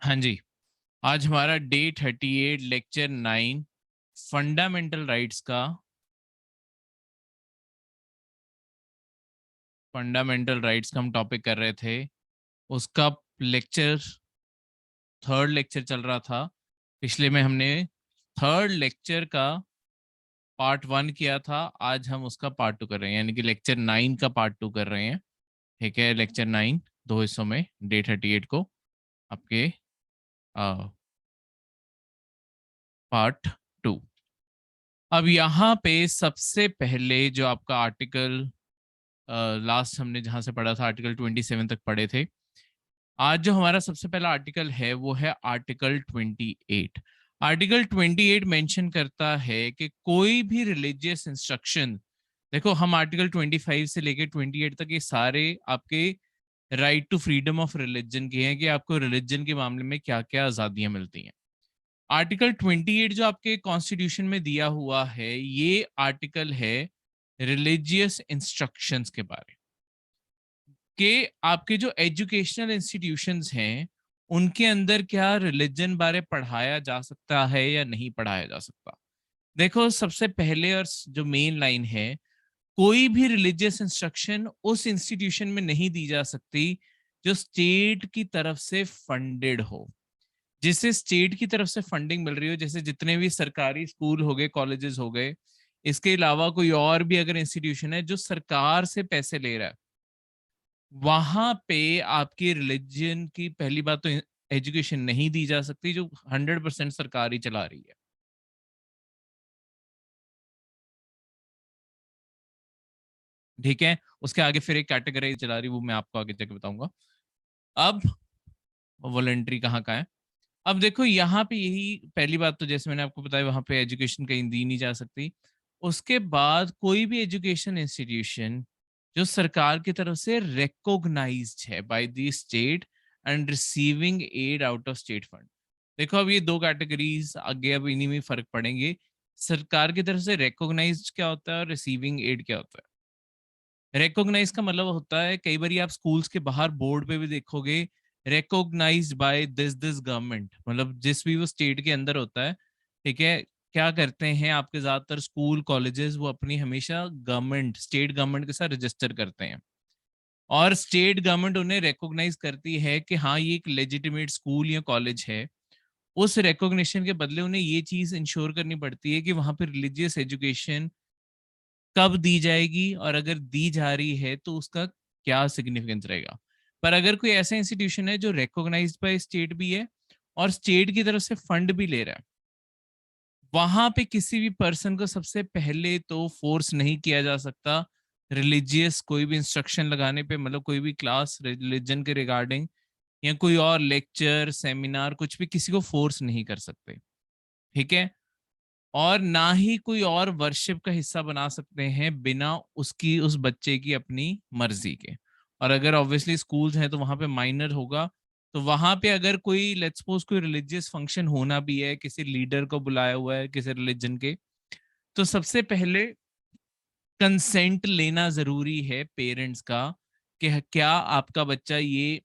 हाँ जी। आज हमारा डे 38 लेक्चर 9 फंडामेंटल राइट्स का हम टॉपिक कर रहे थे। उसका लेक्चर थर्ड लेक्चर चल रहा था। पिछले में हमने थर्ड लेक्चर का पार्ट 1 किया था। आज हम उसका पार्ट 2 कर रहे हैं, यानी कि लेक्चर 9 का पार्ट 2 कर रहे हैं। ठीक है, लेक्चर 9 दो हिस्सों में डे 38 को आपके पार्ट 2। अब यहाँ पे सबसे पहले जो आपका आर्टिकल लास्ट हमने जहां से पढ़ा था आर्टिकल 27 तक पढ़े थे। आज जो हमारा सबसे पहला आर्टिकल है वो है आर्टिकल 28। आर्टिकल 28 मेंशन करता है कि कोई भी रिलीजियस इंस्ट्रक्शन, देखो हम आर्टिकल 25 से लेके 28 तक ये सारे आपके right to freedom of religion के हैं कि आपको रिलीजन के मामले में क्या क्या आजादियां मिलती हैं। आर्टिकल 28 जो आपके कॉन्स्टिट्यूशन में दिया हुआ है, ये आर्टिकल है रिलीजियस इंस्ट्रक्शंस के बारे कि आपके जो एजुकेशनल इंस्टीट्यूशंस हैं उनके अंदर क्या रिलीजन बारे पढ़ाया जा सकता है या नहीं पढ़ाया जा सकता। देखो सबसे पहले और जो मेन लाइन है, कोई भी रिलीजियस इंस्ट्रक्शन उस इंस्टीट्यूशन में नहीं दी जा सकती जो स्टेट की तरफ से फंडेड हो। जिसे स्टेट की तरफ से फंडिंग मिल रही हो, जैसे जितने भी सरकारी स्कूल हो गए, कॉलेजेस हो गए, इसके अलावा कोई और भी अगर इंस्टीट्यूशन है जो सरकार से पैसे ले रहा है, वहां पे आपकी रिलीजन की पहली बात तो एजुकेशन नहीं दी जा सकती जो 100% सरकार ही चला रही है। ठीक है, उसके आगे फिर एक कैटेगरी चला रही है, वो मैं आपको आगे जाके बताऊंगा। अब वॉलंटरी कहाँ का है। अब देखो यहाँ पे यही पहली बात तो जैसे मैंने आपको बताया, वहां पे एजुकेशन कहीं दी नहीं जा सकती। उसके बाद कोई भी एजुकेशन इंस्टीट्यूशन जो सरकार की तरफ से रिकॉग्नाइज्ड है bye the state and receiving aid out of state fund. देखो अब ये दो कैटेगरीज आगे अब इन्हीं में फर्क पड़ेंगे। सरकार की तरफ से रिकॉग्नाइज्ड क्या होता है और रिसीविंग एड क्या होता है। रिकॉग्नाइज का मतलब होता है, कई बार आप स्कूल्स के बाहर बोर्ड पे भी देखोगे, recognised by this this government, मतलब जिस भी वो स्टेट के अंदर होता है। ठीक है, क्या करते हैं आपके ज्यादातर स्कूल कॉलेजेस, वो अपनी हमेशा गवर्नमेंट स्टेट गवर्नमेंट के साथ रजिस्टर करते हैं और स्टेट गवर्नमेंट उन्हें रिकॉग्नाइज करती है कि हाँ ये एक लेजिटिमेट स्कूल या कॉलेज है। उस रिकॉग्निशन के बदले उन्हें ये चीज इंश्योर करनी पड़ती है कि वहां पर रिलीजियस एजुकेशन कब दी जाएगी और अगर दी जा रही है तो उसका क्या सिग्निफिकेंस रहेगा। पर अगर कोई ऐसा इंस्टीट्यूशन है जो रिकॉग्नाइज्ड बाय स्टेट भी है और स्टेट की तरफ से फंड भी ले रहा है, वहां पे किसी भी पर्सन को सबसे पहले तो फोर्स नहीं किया जा सकता रिलीजियस कोई भी इंस्ट्रक्शन लगाने पे, मतलब कोई भी क्लास रिलीजन के रिगार्डिंग या कोई और लेक्चर सेमिनार कुछ भी किसी को फोर्स नहीं कर सकते। ठीक है, और ना ही कोई और वर्शिप का हिस्सा बना सकते हैं बिना उसकी उस बच्चे की अपनी मर्जी के। और अगर ऑब्वियसली स्कूल्स हैं तो वहां पे माइनर होगा, तो वहां पे अगर कोई लेट्स सपोज कोई रिलीजियस फंक्शन होना भी है, किसी लीडर को बुलाया हुआ है किसी रिलीजन के, तो सबसे पहले कंसेंट लेना जरूरी है पेरेंट्स का कि क्या आपका बच्चा ये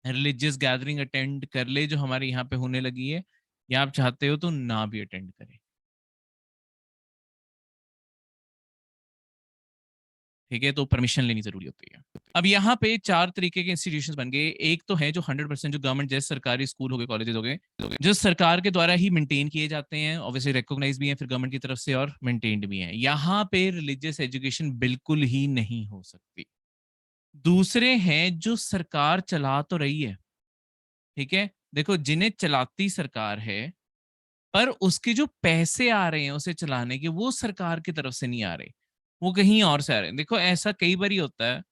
रिलीजियस गैदरिंग अटेंड कर ले जो हमारे यहाँ पे होने लगी है, या आप चाहते हो तो ना भी अटेंड करे। ठीक है, तो परमिशन लेनी जरूरी होती है। अब यहाँ पे चार तरीके के इंस्टीट्यूशंस बन गए। एक तो है जो 100% जो गवर्नमेंट, जैसे सरकारी स्कूल हो गए, कॉलेजेस हो गए, जो सरकार के द्वारा ही मेंटेन किए जाते हैं, ऑब्वियसली रिकॉग्नाइज भी हैं फिर गवर्नमेंट की तरफ से और मेंटेन्ड भी हैं। यहाँ पे रिलीजियस एजुकेशन बिल्कुल ही नहीं हो सकती। दूसरे हैं जो सरकार चला तो रही है, ठीक है, देखो जिन्हें चलाती सरकार है, पर उसके जो पैसे आ रहे हैं उसे चलाने के, वो सरकार की तरफ से नहीं आ रहे, वो कहीं और से आ रहे हैं। देखो ऐसा कई बार ही होता है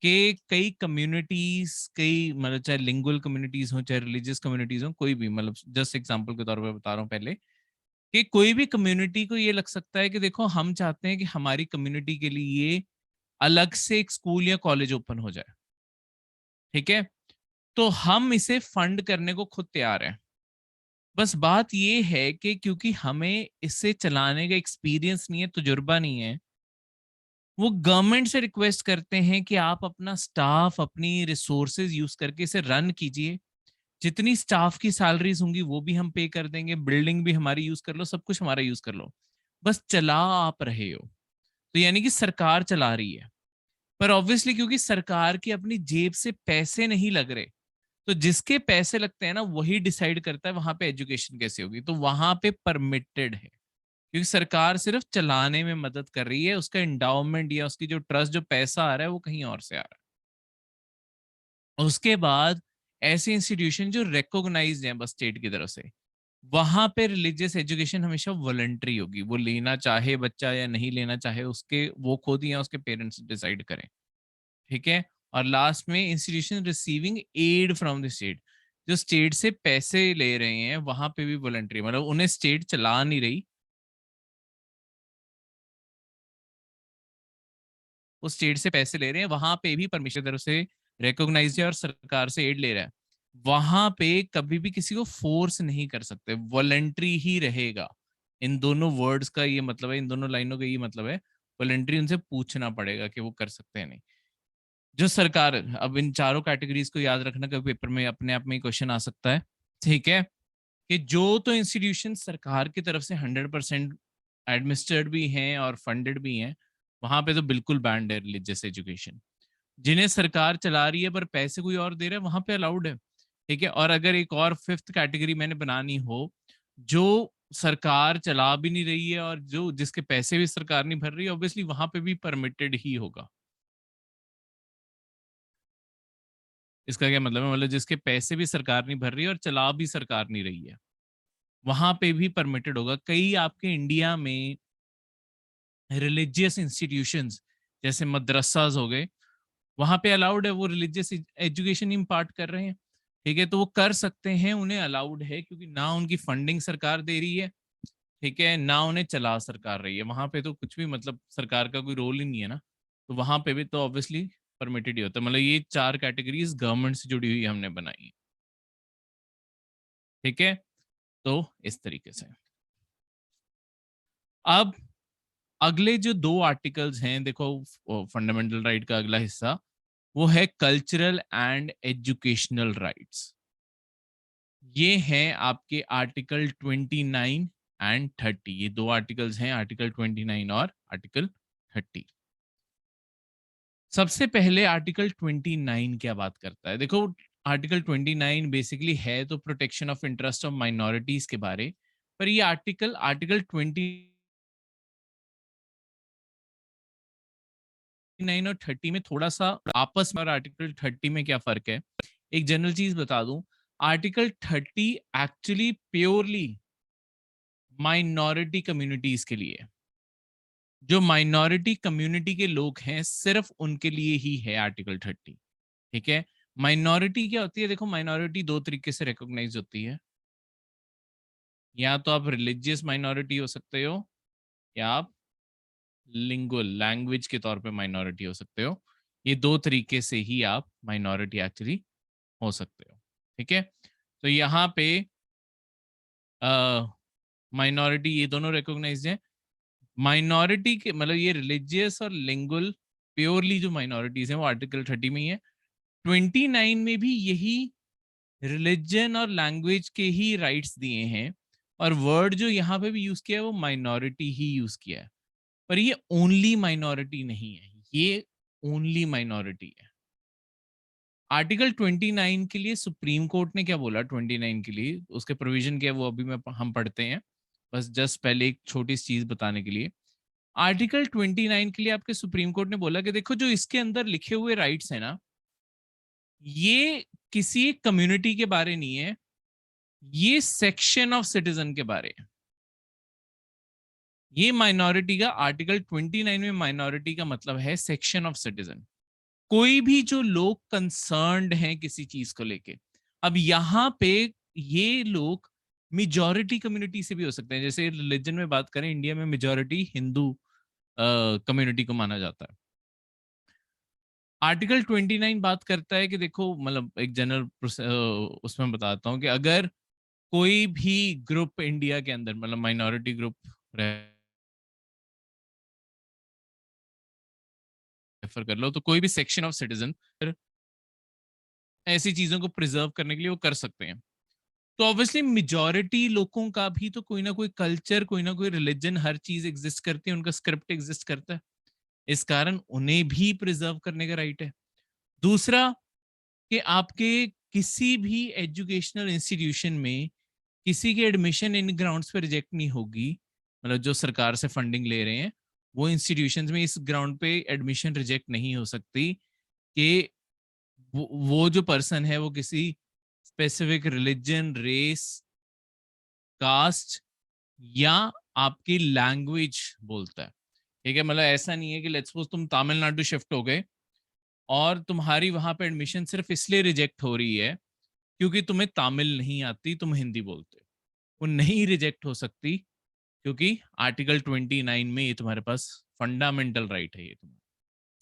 कि कई कम्युनिटीज, कई मतलब चाहे लिंगुअल कम्युनिटीज हो चाहे रिलीजियस कम्युनिटीज हो, कोई भी, मतलब जस्ट एग्जांपल के तौर पे बता रहा हूँ पहले, कि कोई भी कम्युनिटी को ये लग सकता है कि देखो हम चाहते हैं कि हमारी कम्युनिटी के लिए अलग से एक स्कूल या कॉलेज ओपन हो जाए। ठीक है, तो हम इसे फंड करने को खुद तैयार हैं। बस बात ये है कि क्योंकि हमें इसे चलाने का एक्सपीरियंस नहीं है, तजुर्बा नहीं है, वो गवर्नमेंट से रिक्वेस्ट करते हैं कि आप अपना स्टाफ, अपनी रिसोर्सेज यूज करके इसे रन कीजिए, जितनी स्टाफ की सैलरीज होंगी वो भी हम पे कर देंगे, बिल्डिंग भी हमारी यूज कर लो, सब कुछ हमारा यूज कर लो, बस चला आप रहे हो। तो यानी कि सरकार चला रही है, पर ऑब्वियसली क्योंकि सरकार की अपनी जेब से पैसे नहीं लग रहे, तो जिसके पैसे लगते हैं ना वही डिसाइड करता है वहां पे एजुकेशन कैसे होगी। तो वहां पे परमिटेड है, क्योंकि सरकार सिर्फ चलाने में मदद कर रही है, उसका इंडाउमेंट या उसकी जो ट्रस्ट, जो पैसा आ रहा है वो कहीं और से आ रहा है। उसके बाद ऐसे इंस्टीट्यूशन जो रिकॉग्नाइज्ड हैं बस स्टेट की तरफ से, वहां पे रिलीजियस एजुकेशन हमेशा वॉलंटरी होगी, वो लेना चाहे बच्चा या नहीं लेना चाहे उसके, वो खुद या उसके पेरेंट्स डिसाइड करें। ठीक है। और लास्ट में institution receiving aid from the state, जो स्टेट से पैसे ले रहे हैं वहां पे भी वॉलंटरी, मतलब उन्हें स्टेट चला नहीं रही, वो स्टेट से पैसे ले रहे हैं, वहां पे भी परमिशन तरफ से रिकॉग्नाइज है और सरकार से एड ले रहा है, वहां पे कभी भी किसी को फोर्स नहीं कर सकते, वॉलंटरी ही रहेगा। इन दोनों वर्ड्स का ये मतलब है, इन दोनों लाइनों का ये मतलब है, वॉलंटरी उनसे पूछना पड़ेगा कि वो कर सकते हैं नहीं। जो सरकार, अब इन चारों कैटेगरीज को याद रखना, कभी पेपर में अपने आप में क्वेश्चन आ सकता है। ठीक है। कि जो तो इंस्टीट्यूशन सरकार की तरफ से 100% एडमिनिस्ट्रेड भी हैं और फंडेड भी हैं, वहां पे तो बिल्कुल बैंड है रिलीजियस एजुकेशन। जिन्हें सरकार चला रही है पर पैसे कोई और दे रहा है, वहां पे अलाउड है। ठीक है। और अगर एक और फिफ्थ कैटेगरी मैंने बनानी हो, जो सरकार चला भी नहीं रही है और जो जिसके पैसे भी सरकार नहीं भर रही है, ऑब्वियसली वहां पे भी परमिटेड ही होगा। इसका क्या मतलब है? मतलब जिसके पैसे भी सरकार नहीं भर रही है और चला भी सरकार नहीं रही है, वहां पे भी परमिटेड होगा। कई आपके इंडिया में रिलीजियस इंस्टीट्यूशंस जैसे मदरसाज हो गए, वहां पे अलाउड है, वो रिलीजियस एजुकेशन इम्पार्ट कर रहे हैं। ठीक है। तो वो कर सकते हैं, उन्हें अलाउड है, क्योंकि ना उनकी फंडिंग सरकार दे रही है, ठीक है, ना उन्हें चला सरकार रही है, वहां पे तो कुछ भी मतलब सरकार का कोई रोल ही नहीं है ना, तो वहां पे भी तो ऑब्वियसली परमिटेड ही होता है। मतलब ये चार कैटेगरीज गवर्नमेंट से जुड़ी हुई हमने बनाई है। ठीक है। तो इस तरीके से अब अगले जो दो आर्टिकल्स हैं, देखो फंडामेंटल राइट का अगला हिस्सा, वो है कल्चरल एंड एजुकेशनल राइट्स। ये हैं आपके आर्टिकल 29 एंड 30। ये दो आर्टिकल्स हैं, आर्टिकल 29 और आर्टिकल 30। सबसे पहले आर्टिकल 29 क्या बात करता है? देखो, आर्टिकल 29 बेसिकली है तो protection of interest of minorities के बारे, पर ये आर्टिकल आर्टिकल 29 और 30 में थोड़ा सा आपस में, और आर्टिकल 30 में क्या फर्क है, एक जनरल चीज बता दूं। Article 30 actually purely minority communities के लिए, जो माइनॉरिटी कम्युनिटी के लोग हैं सिर्फ उनके लिए ही है आर्टिकल 30। ठीक है। माइनॉरिटी क्या होती है? देखो, माइनॉरिटी दो तरीके से रिकॉग्नाइज होती है, या तो आप रिलीजियस माइनॉरिटी हो सकते हो, या आप लिंगुअल लैंग्वेज के तौर पे माइनॉरिटी हो सकते हो। ये दो तरीके से ही आप माइनॉरिटी एक्चुअली हो सकते हो। ठीक है। तो यहाँ पे माइनॉरिटी ये दोनों रिकॉग्नाइज है। माइनॉरिटी के मतलब ये रिलीजियस और लिंगुअल प्योरली जो माइनॉरिटीज हैं वो आर्टिकल 30 में ही है। 29 में भी यही रिलीजन और लैंग्वेज के ही राइट्स दिए हैं, और वर्ड जो यहाँ पे भी यूज किया है वो माइनॉरिटी ही यूज किया है, पर ये ओनली माइनॉरिटी नहीं है, ये ओनली माइनॉरिटी है। आर्टिकल 29 के लिए सुप्रीम कोर्ट ने क्या बोला, 29 के लिए उसके प्रोविजन क्या है वो अभी मैं हम पढ़ते हैं, बस जस्ट पहले एक छोटी सी चीज बताने के लिए। आर्टिकल 29 के लिए आपके सुप्रीम कोर्ट ने बोला कि देखो, जो इसके अंदर लिखे हुए राइट्स है ना, ये किसी कम्युनिटी के बारे नहीं है, ये सेक्शन ऑफ सिटीजन के बारे है। ये माइनॉरिटी का आर्टिकल 29 में माइनॉरिटी का मतलब है सेक्शन ऑफ सिटीजन, कोई भी जो लोग कंसर्न्ड हैं किसी चीज को लेके। अब यहाँ पे ये लोग मेजॉरिटी कम्युनिटी से भी हो सकते हैं, जैसे रिलीजन में बात करें, इंडिया में मेजॉरिटी हिंदू कम्युनिटी को माना जाता है। आर्टिकल 29 बात करता है कि देखो, मतलब एक जनरल उसमें बताता हूँ कि अगर कोई भी ग्रुप इंडिया के अंदर, मतलब माइनॉरिटी ग्रुप रेफर कर लो, तो कोई भी सेक्शन ऑफ सिटीजन ऐसी चीजों को प्रिजर्व करने के लिए वो कर सकते हैं। तो ऑब्वियसली मेजॉरिटी लोगों का भी तो कोई ना कोई कल्चर, कोई ना कोई रिलीजन, हर चीज एग्जिस्ट करती है, उनका स्क्रिप्ट एग्जिस्ट करता है, इस कारण उन्हें भी प्रिजर्व करने का राइट है। दूसरा कि आपके किसी भी एजुकेशनल इंस्टीट्यूशन में किसी की एडमिशन इन ग्राउंड्स पे रिजेक्ट नहीं होगी, मतलब जो सरकार से फंडिंग ले रहे हैं वो इंस्टीट्यूशंस में इस ग्राउंड पे एडमिशन रिजेक्ट नहीं हो सकती कि वो जो पर्सन है वो किसी स्पेसिफिक रिलीजन, रेस, कास्ट या आपकी लैंग्वेज बोलता है। ठीक है, मतलब ऐसा नहीं है कि लेट्स सपोज तुम तमिलनाडु शिफ्ट हो गए और तुम्हारी वहां पे एडमिशन सिर्फ इसलिए रिजेक्ट हो रही है क्योंकि तुम्हें तमिल नहीं आती, तुम हिंदी बोलते हो, वो नहीं रिजेक्ट हो सकती, क्योंकि आर्टिकल 29 में ये तुम्हारे पास फंडामेंटल राइट है। ये तुम्हारा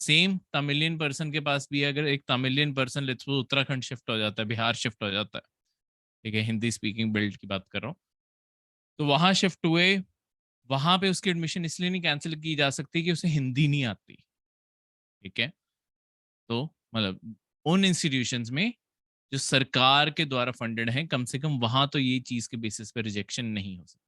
सेम तमिलियन पर्सन के पास भी है। अगर एक Tamilian person let's suppose Uttarakhand shift हो जाता है, बिहार शिफ्ट हो जाता है, ठीक है, हिंदी स्पीकिंग बेल्ट की बात कर रहा हूँ, तो वहां शिफ्ट हुए, वहां पे उसकी एडमिशन इसलिए नहीं कैंसिल की जा सकती कि उसे हिंदी नहीं आती। ठीक है, तो मतलब उन इंस्टीट्यूशंस में जो सरकार के द्वारा फंडेड है, कम से कम वहां तो ये चीज के बेसिस पे रिजेक्शन नहीं हो सकती।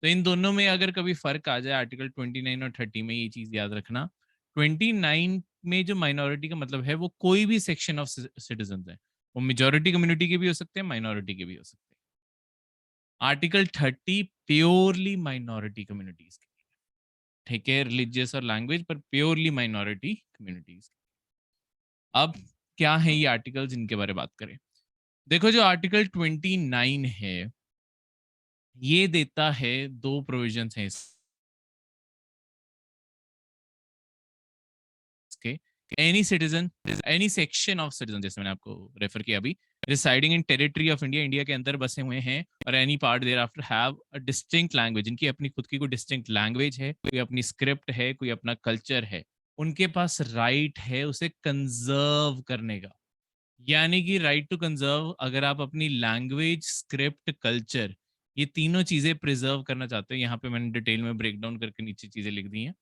तो इन दोनों में अगर कभी फर्क आ जाए आर्टिकल 29 और 30 में, ये चीज याद रखना। 29 में जो माइनॉरिटी का मतलब है वो कोई भी सेक्शन ऑफ सिटीजन है, वो मेजोरिटी कम्युनिटी के भी हो सकते हैं, माइनॉरिटी के भी हो सकते हैं। आर्टिकल 30 प्योरली माइनॉरिटी कम्युनिटीज के, ठीक है, रिलीजियस और लैंग्वेज, पर प्योरली माइनॉरिटी कम्युनिटीज। अब क्या है ये आर्टिकल्स, इनके बारे में बात करें। देखो जो आर्टिकल 29 है ये देता है दो प्रोविजंस हैं इसके। Any citizen, any section of citizen, जैसे मैंने आपको रेफर किया अभी, residing in territory of India, India के अंदर बसे हुए हैं, और any part thereafter have a distinct language, इनकी अपनी खुद की कोई डिस्टिंक्ट लैंग्वेज है, कोई अपनी स्क्रिप्ट है, कोई अपना कल्चर है, उनके पास राइट है उसे कंजर्व करने का। यानी कि राइट टू कंजर्व, अगर आप अपनी लैंग्वेज, स्क्रिप्ट, कल्चर, ये तीनों चीजें प्रिजर्व करना चाहते हो, यहाँ पे मैंने डिटेल में ब्रेक डाउन करके नीचे चीजें लिख दी हैं,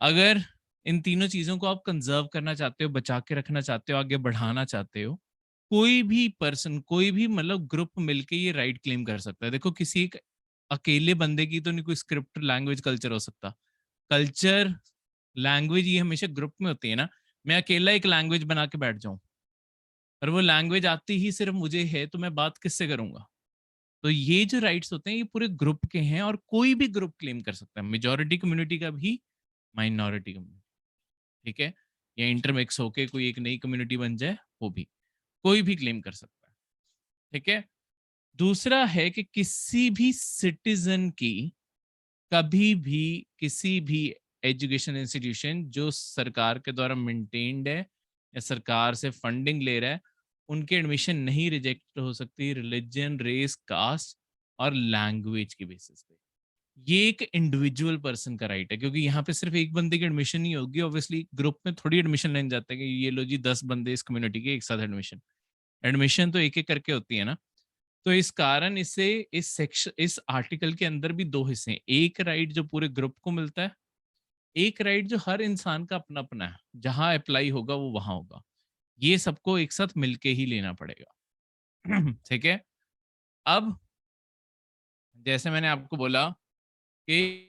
अगर इन तीनों चीजों को आप कंजर्व करना चाहते हो, बचा के रखना चाहते हो, आगे बढ़ाना चाहते हो, कोई भी पर्सन, कोई भी मतलब ग्रुप मिलके ये राइट क्लेम कर सकता है। देखो किसी एक अकेले बंदे की तो नहीं कोई स्क्रिप्ट, लैंग्वेज, कल्चर हो सकता। कल्चर, लैंग्वेज ये हमेशा ग्रुप में होती है ना। मैं अकेला एक लैंग्वेज बना के बैठ जाऊं और वो लैंग्वेज आती ही सिर्फ मुझे है, तो मैं बात किससे करूंगा? तो ये जो राइट्स होते हैं ये पूरे ग्रुप के हैं, और कोई भी ग्रुप क्लेम कर सकता है, मेजोरिटी कम्युनिटी का भी, माइनॉरिटी कम्युनिटी, ठीक है, या इंटरमिक्स होके कोई एक नई कम्युनिटी बन जाए, वो भी कोई भी क्लेम कर सकता है। ठीक है, दूसरा है कि किसी भी सिटीजन की कभी भी किसी भी एजुकेशन इंस्टीट्यूशन जो सरकार के द्वारा मेंटेन्ड है या सरकार से फंडिंग ले रहा है, उनकी एडमिशन नहीं रिजेक्ट हो सकती रिलीजन, रेस, कास्ट और लैंग्वेज की बेसिस पे। ये एक इंडिविजुअल पर्सन का राइट है, क्योंकि यहाँ पे सिर्फ एक बंदे की एडमिशन नहीं होगी, ऑब्वियसली ग्रुप में थोड़ी एडमिशन लेने जाते हैं कि ये लो जी 10 बंदे इस कम्युनिटी के एक साथ एडमिशन, एडमिशन तो एक एक करके होती है ना। तो इस कारण इसे इस सेक्शन, इस आर्टिकल के अंदर भी दो हिस्से हैं, एक राइट जो पूरे ग्रुप को मिलता है, एक राइट जो हर इंसान का अपना अपना है, जहां अप्लाई होगा वो वहां होगा। ये सबको एक साथ मिलके ही लेना पड़ेगा। ठीक है, अब जैसे मैंने आपको बोला कि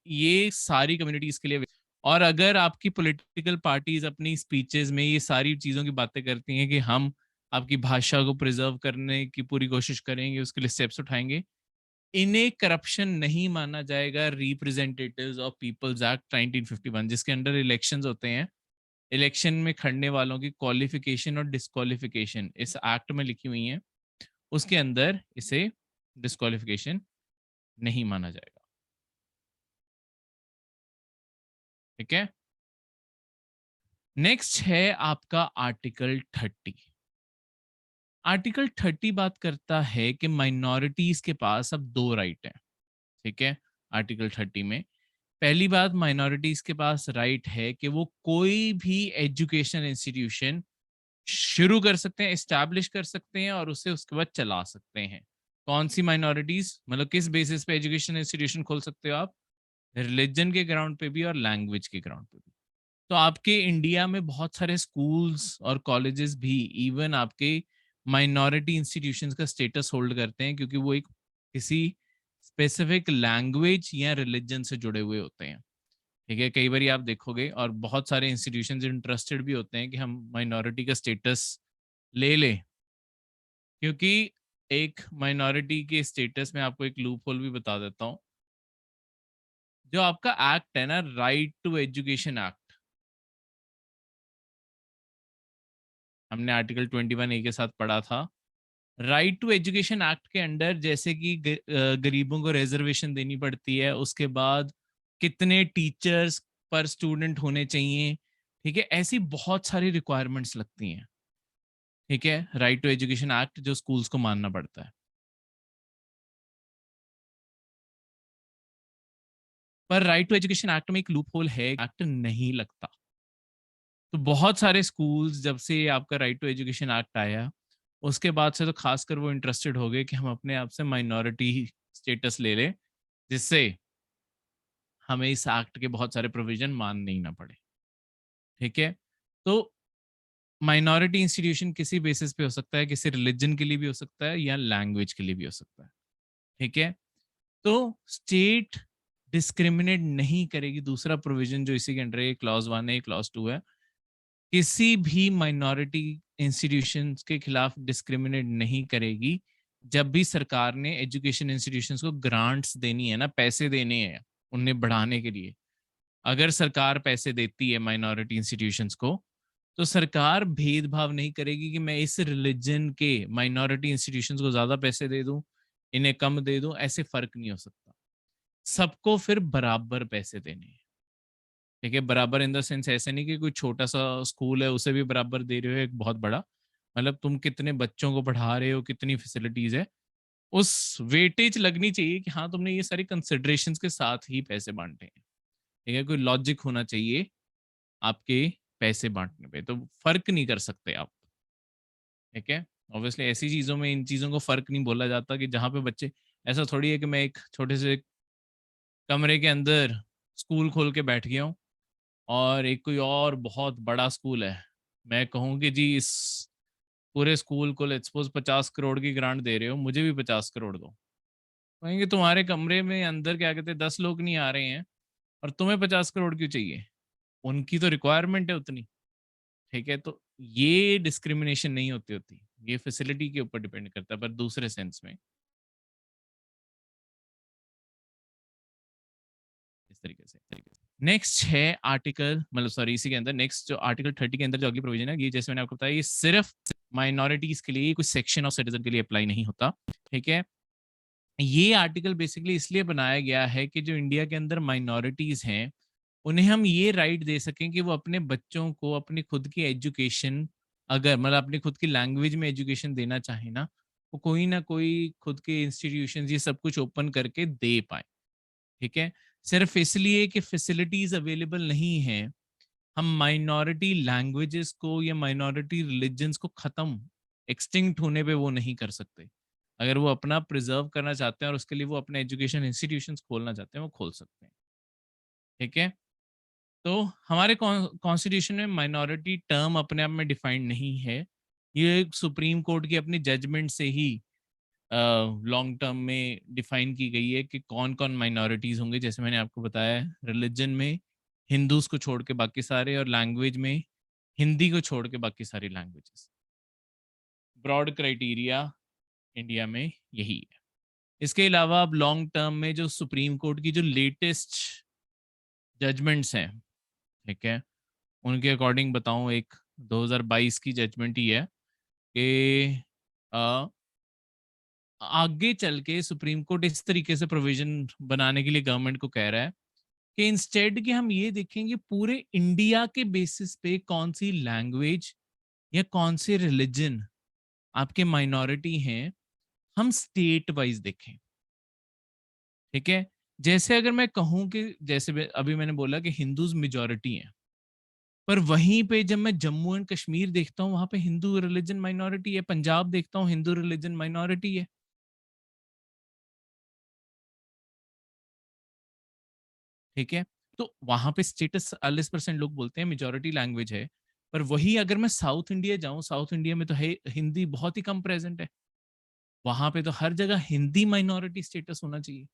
ये सारी कम्युनिटीज के लिए, और अगर आपकी पॉलिटिकल पार्टीज अपनी स्पीचेस में ये सारी चीजों की बातें करती हैं कि हम आपकी भाषा को प्रिजर्व करने की पूरी कोशिश करेंगे, उसके लिए स्टेप्स उठाएंगे, इन्हें करप्शन नहीं माना जाएगा। रिप्रेजेंटेटिव्स ऑफ पीपल्स एक्ट 1951, जिसके अंडर इलेक्शंस होते हैं, इलेक्शन में खड़ने वालों की क्वालिफिकेशन और डिस्क्वालिफिकेशन इस एक्ट में लिखी हुई है, उसके अंदर इसे डिस्क्वालिफिकेशन नहीं माना जाएगा। ठीक है, नेक्स्ट है आपका आर्टिकल 30। आर्टिकल 30 बात करता है कि माइनॉरिटीज के पास अब दो राइट हैं। ठीक है, आर्टिकल 30 में पहली बात, माइनॉरिटीज के पास राइट है कि वो कोई भी एजुकेशन इंस्टीट्यूशन शुरू कर सकते हैं, एस्टैब्लिश कर सकते हैं और उसे उसके बाद चला सकते हैं। कौन सी माइनॉरिटीज, मतलब किस बेसिस पे एजुकेशन इंस्टीट्यूशन खोल सकते हो आप? रिलीजन के ग्राउंड पे भी और लैंग्वेज के ग्राउंड पे भी। तो आपके इंडिया में बहुत सारे स्कूल्स और कॉलेजेस भी इवन आपके माइनॉरिटी इंस्टीट्यूशंस का स्टेटस होल्ड करते हैं, क्योंकि वो एक किसी स्पेसिफिक लैंग्वेज या रिलीजन से जुड़े हुए होते हैं। ठीक है, कई बार आप देखोगे और बहुत सारे इंस्टीट्यूशंस इंटरेस्टेड भी होते हैं कि हम माइनॉरिटी का स्टेटस ले लें, क्योंकि एक माइनॉरिटी के स्टेटस में आपको एक लूप होल भी बता देता हूँ। जो आपका एक्ट है ना, राइट टू एजुकेशन एक्ट, हमने आर्टिकल 21A के साथ पढ़ा था। राइट टू एजुकेशन एक्ट के अंडर जैसे कि गरीबों को रिजर्वेशन देनी पड़ती है, उसके बाद कितने टीचर्स पर स्टूडेंट होने चाहिए, ठीक है, ऐसी बहुत सारी रिक्वायरमेंट्स लगती हैं। ठीक है, राइट टू एजुकेशन एक्ट जो स्कूल्स को मानना पड़ता है। पर राइट टू एजुकेशन एक्ट में एक लूप होल है, एक्ट नहीं लगता। तो बहुत सारे स्कूल्स जब से आपका राइट टू एजुकेशन एक्ट आया, उसके बाद से तो खासकर वो इंटरेस्टेड हो गए कि हम अपने आप से माइनॉरिटी स्टेटस ले लें, जिससे हमें इस एक्ट के बहुत सारे प्रोविजन मानने ही ना पड़े। ठीक है, तो माइनॉरिटी इंस्टीट्यूशन किसी बेसिस पे हो सकता है, किसी रिलीजन के लिए भी हो सकता है या लैंग्वेज के लिए भी हो सकता है। ठीक है, तो स्टेट डिस्क्रिमिनेट नहीं करेगी, दूसरा प्रोविजन जो इसी के अंडर है, क्लॉज 1 है, क्लॉज 2 है, किसी भी माइनॉरिटी इंस्टीट्यूशंस के खिलाफ डिस्क्रिमिनेट नहीं करेगी। जब भी सरकार ने एजुकेशन इंस्टीट्यूशंस को ग्रांट्स देनी है ना, पैसे देने हैं उन्हें बढ़ाने के लिए, अगर सरकार पैसे देती है माइनॉरिटी इंस्टीट्यूशंस को, तो सरकार भेदभाव नहीं करेगी कि मैं इस रिलीजन के माइनॉरिटी इंस्टीट्यूशंस को ज्यादा पैसे दे दूं, इन्हें कम दे दूं, ऐसे फर्क नहीं हो सकता। सबको फिर बराबर पैसे देने हैं। ठीक है, बराबर इन द सेंस ऐसे नहीं कि कोई छोटा सा स्कूल है उसे भी बराबर दे रहे हो, एक बहुत बड़ा, मतलब तुम कितने बच्चों को पढ़ा रहे हो, कितनी फैसिलिटीज है, उस वेटेज लगनी चाहिए कि हाँ तुमने ये सारी कंसिडरेशंस के साथ ही पैसे बांटे हैं। ठीक है, कोई लॉजिक होना चाहिए आपके पैसे बांटने पे, तो फर्क नहीं कर सकते आप। ठीक है, ऑब्वियसली ऐसी चीजों में इन चीजों को फर्क नहीं बोला जाता कि जहाँ पे बच्चे, ऐसा थोड़ी है कि मैं एक छोटे से कमरे के अंदर स्कूल खोल के बैठ गया हूँ और एक कोई और बहुत बड़ा स्कूल है, मैं कहूँ कि जी इस पूरे स्कूल को लेट्स सपोज 50 करोड़ की ग्रांट दे रहे हो, मुझे भी 50 करोड़ दो। कहेंगे तुम्हारे कमरे में अंदर क्या कहते हैं 10 लोग नहीं आ रहे हैं और तुम्हें 50 करोड़ क्यों चाहिए, उनकी तो रिक्वायरमेंट है उतनी। ठीक है, तो ये डिस्क्रिमिनेशन नहीं होती होती, ये फैसिलिटी के ऊपर डिपेंड करता है, पर दूसरे सेंस में इस तरीके से। नेक्स्ट है आर्टिकल, मतलब सॉरी इसी के अंदर नेक्स्ट जो आर्टिकल 30 के अंदर जो अगली प्रोविजन है, ये जैसे मैंने आपको बताया, ये सिर्फ माइनॉरिटीज के लिए, कुछ सेक्शन ऑफ सिटीजन के लिए अप्लाई नहीं होता। ठीक है, ये आर्टिकल बेसिकली इसलिए बनाया गया है कि जो इंडिया के अंदर माइनॉरिटीज हैं, उन्हें हम ये राइट दे सकें कि वो अपने बच्चों को अपनी खुद की एजुकेशन, अगर मतलब अपनी खुद की लैंग्वेज में एजुकेशन देना चाहे ना, वो कोई ना कोई खुद के इंस्टीट्यूशन ये सब कुछ ओपन करके दे पाए। ठीक है, सिर्फ इसलिए कि फैसिलिटीज अवेलेबल नहीं है, हम माइनॉरिटी लैंग्वेजेस को या माइनॉरिटी रिलीजन्स को खत्म, एक्सटिंक्ट होने पे वो नहीं कर सकते। अगर वो अपना प्रिजर्व करना चाहते हैं और उसके लिए वो अपने एजुकेशन इंस्टीट्यूशंस खोलना चाहते हैं, वो खोल सकते हैं। ठीक है, तो हमारे कॉन्स्टिट्यूशन में माइनॉरिटी टर्म अपने आप में डिफाइंड नहीं है, ये सुप्रीम कोर्ट की अपनी जजमेंट से ही लॉन्ग टर्म में डिफाइन की गई है कि कौन कौन माइनॉरिटीज होंगे। जैसे मैंने आपको बताया, रिलीजन में हिंदूज को छोड़ के बाकी सारे, और लैंग्वेज में हिंदी को छोड़ के बाकी सारी लैंग्वेजेस। ब्रॉड क्राइटेरिया इंडिया में यही है। इसके अलावा अब लॉन्ग टर्म में जो सुप्रीम कोर्ट की जो लेटेस्ट जजमेंट्स हैं, ठीक है, उनके अकॉर्डिंग बताऊं, एक 2022 की जजमेंट ही है कि आगे चल के सुप्रीम कोर्ट इस तरीके से प्रोविजन बनाने के लिए गवर्नमेंट को कह रहा है कि इंस्टेड कि हम ये देखेंगे पूरे इंडिया के बेसिस पे कौन सी लैंग्वेज या कौन से रिलीजन आपके माइनॉरिटी हैं, हम स्टेट वाइज देखें। ठीक है, जैसे अगर मैं कहूं कि जैसे अभी मैंने बोला कि हिंदूज मेजॉरिटी हैं, पर वहीं पे जब मैं जम्मू एंड कश्मीर देखता हूँ वहां पे हिंदू रिलीजन माइनॉरिटी है, पंजाब देखता हूँ हिंदू रिलीजन माइनॉरिटी है। ठीक है, तो वहां पे स्टेटस 40% लोग बोलते हैं, मेजोरिटी लैंग्वेज है। पर वही अगर मैं साउथ इंडिया जाऊं, साउथ इंडिया में तो है हिंदी बहुत ही कम प्रेजेंट है। वहां पे तो हर जगह हिंदी माइनॉरिटी स्टेटस होना चाहिए।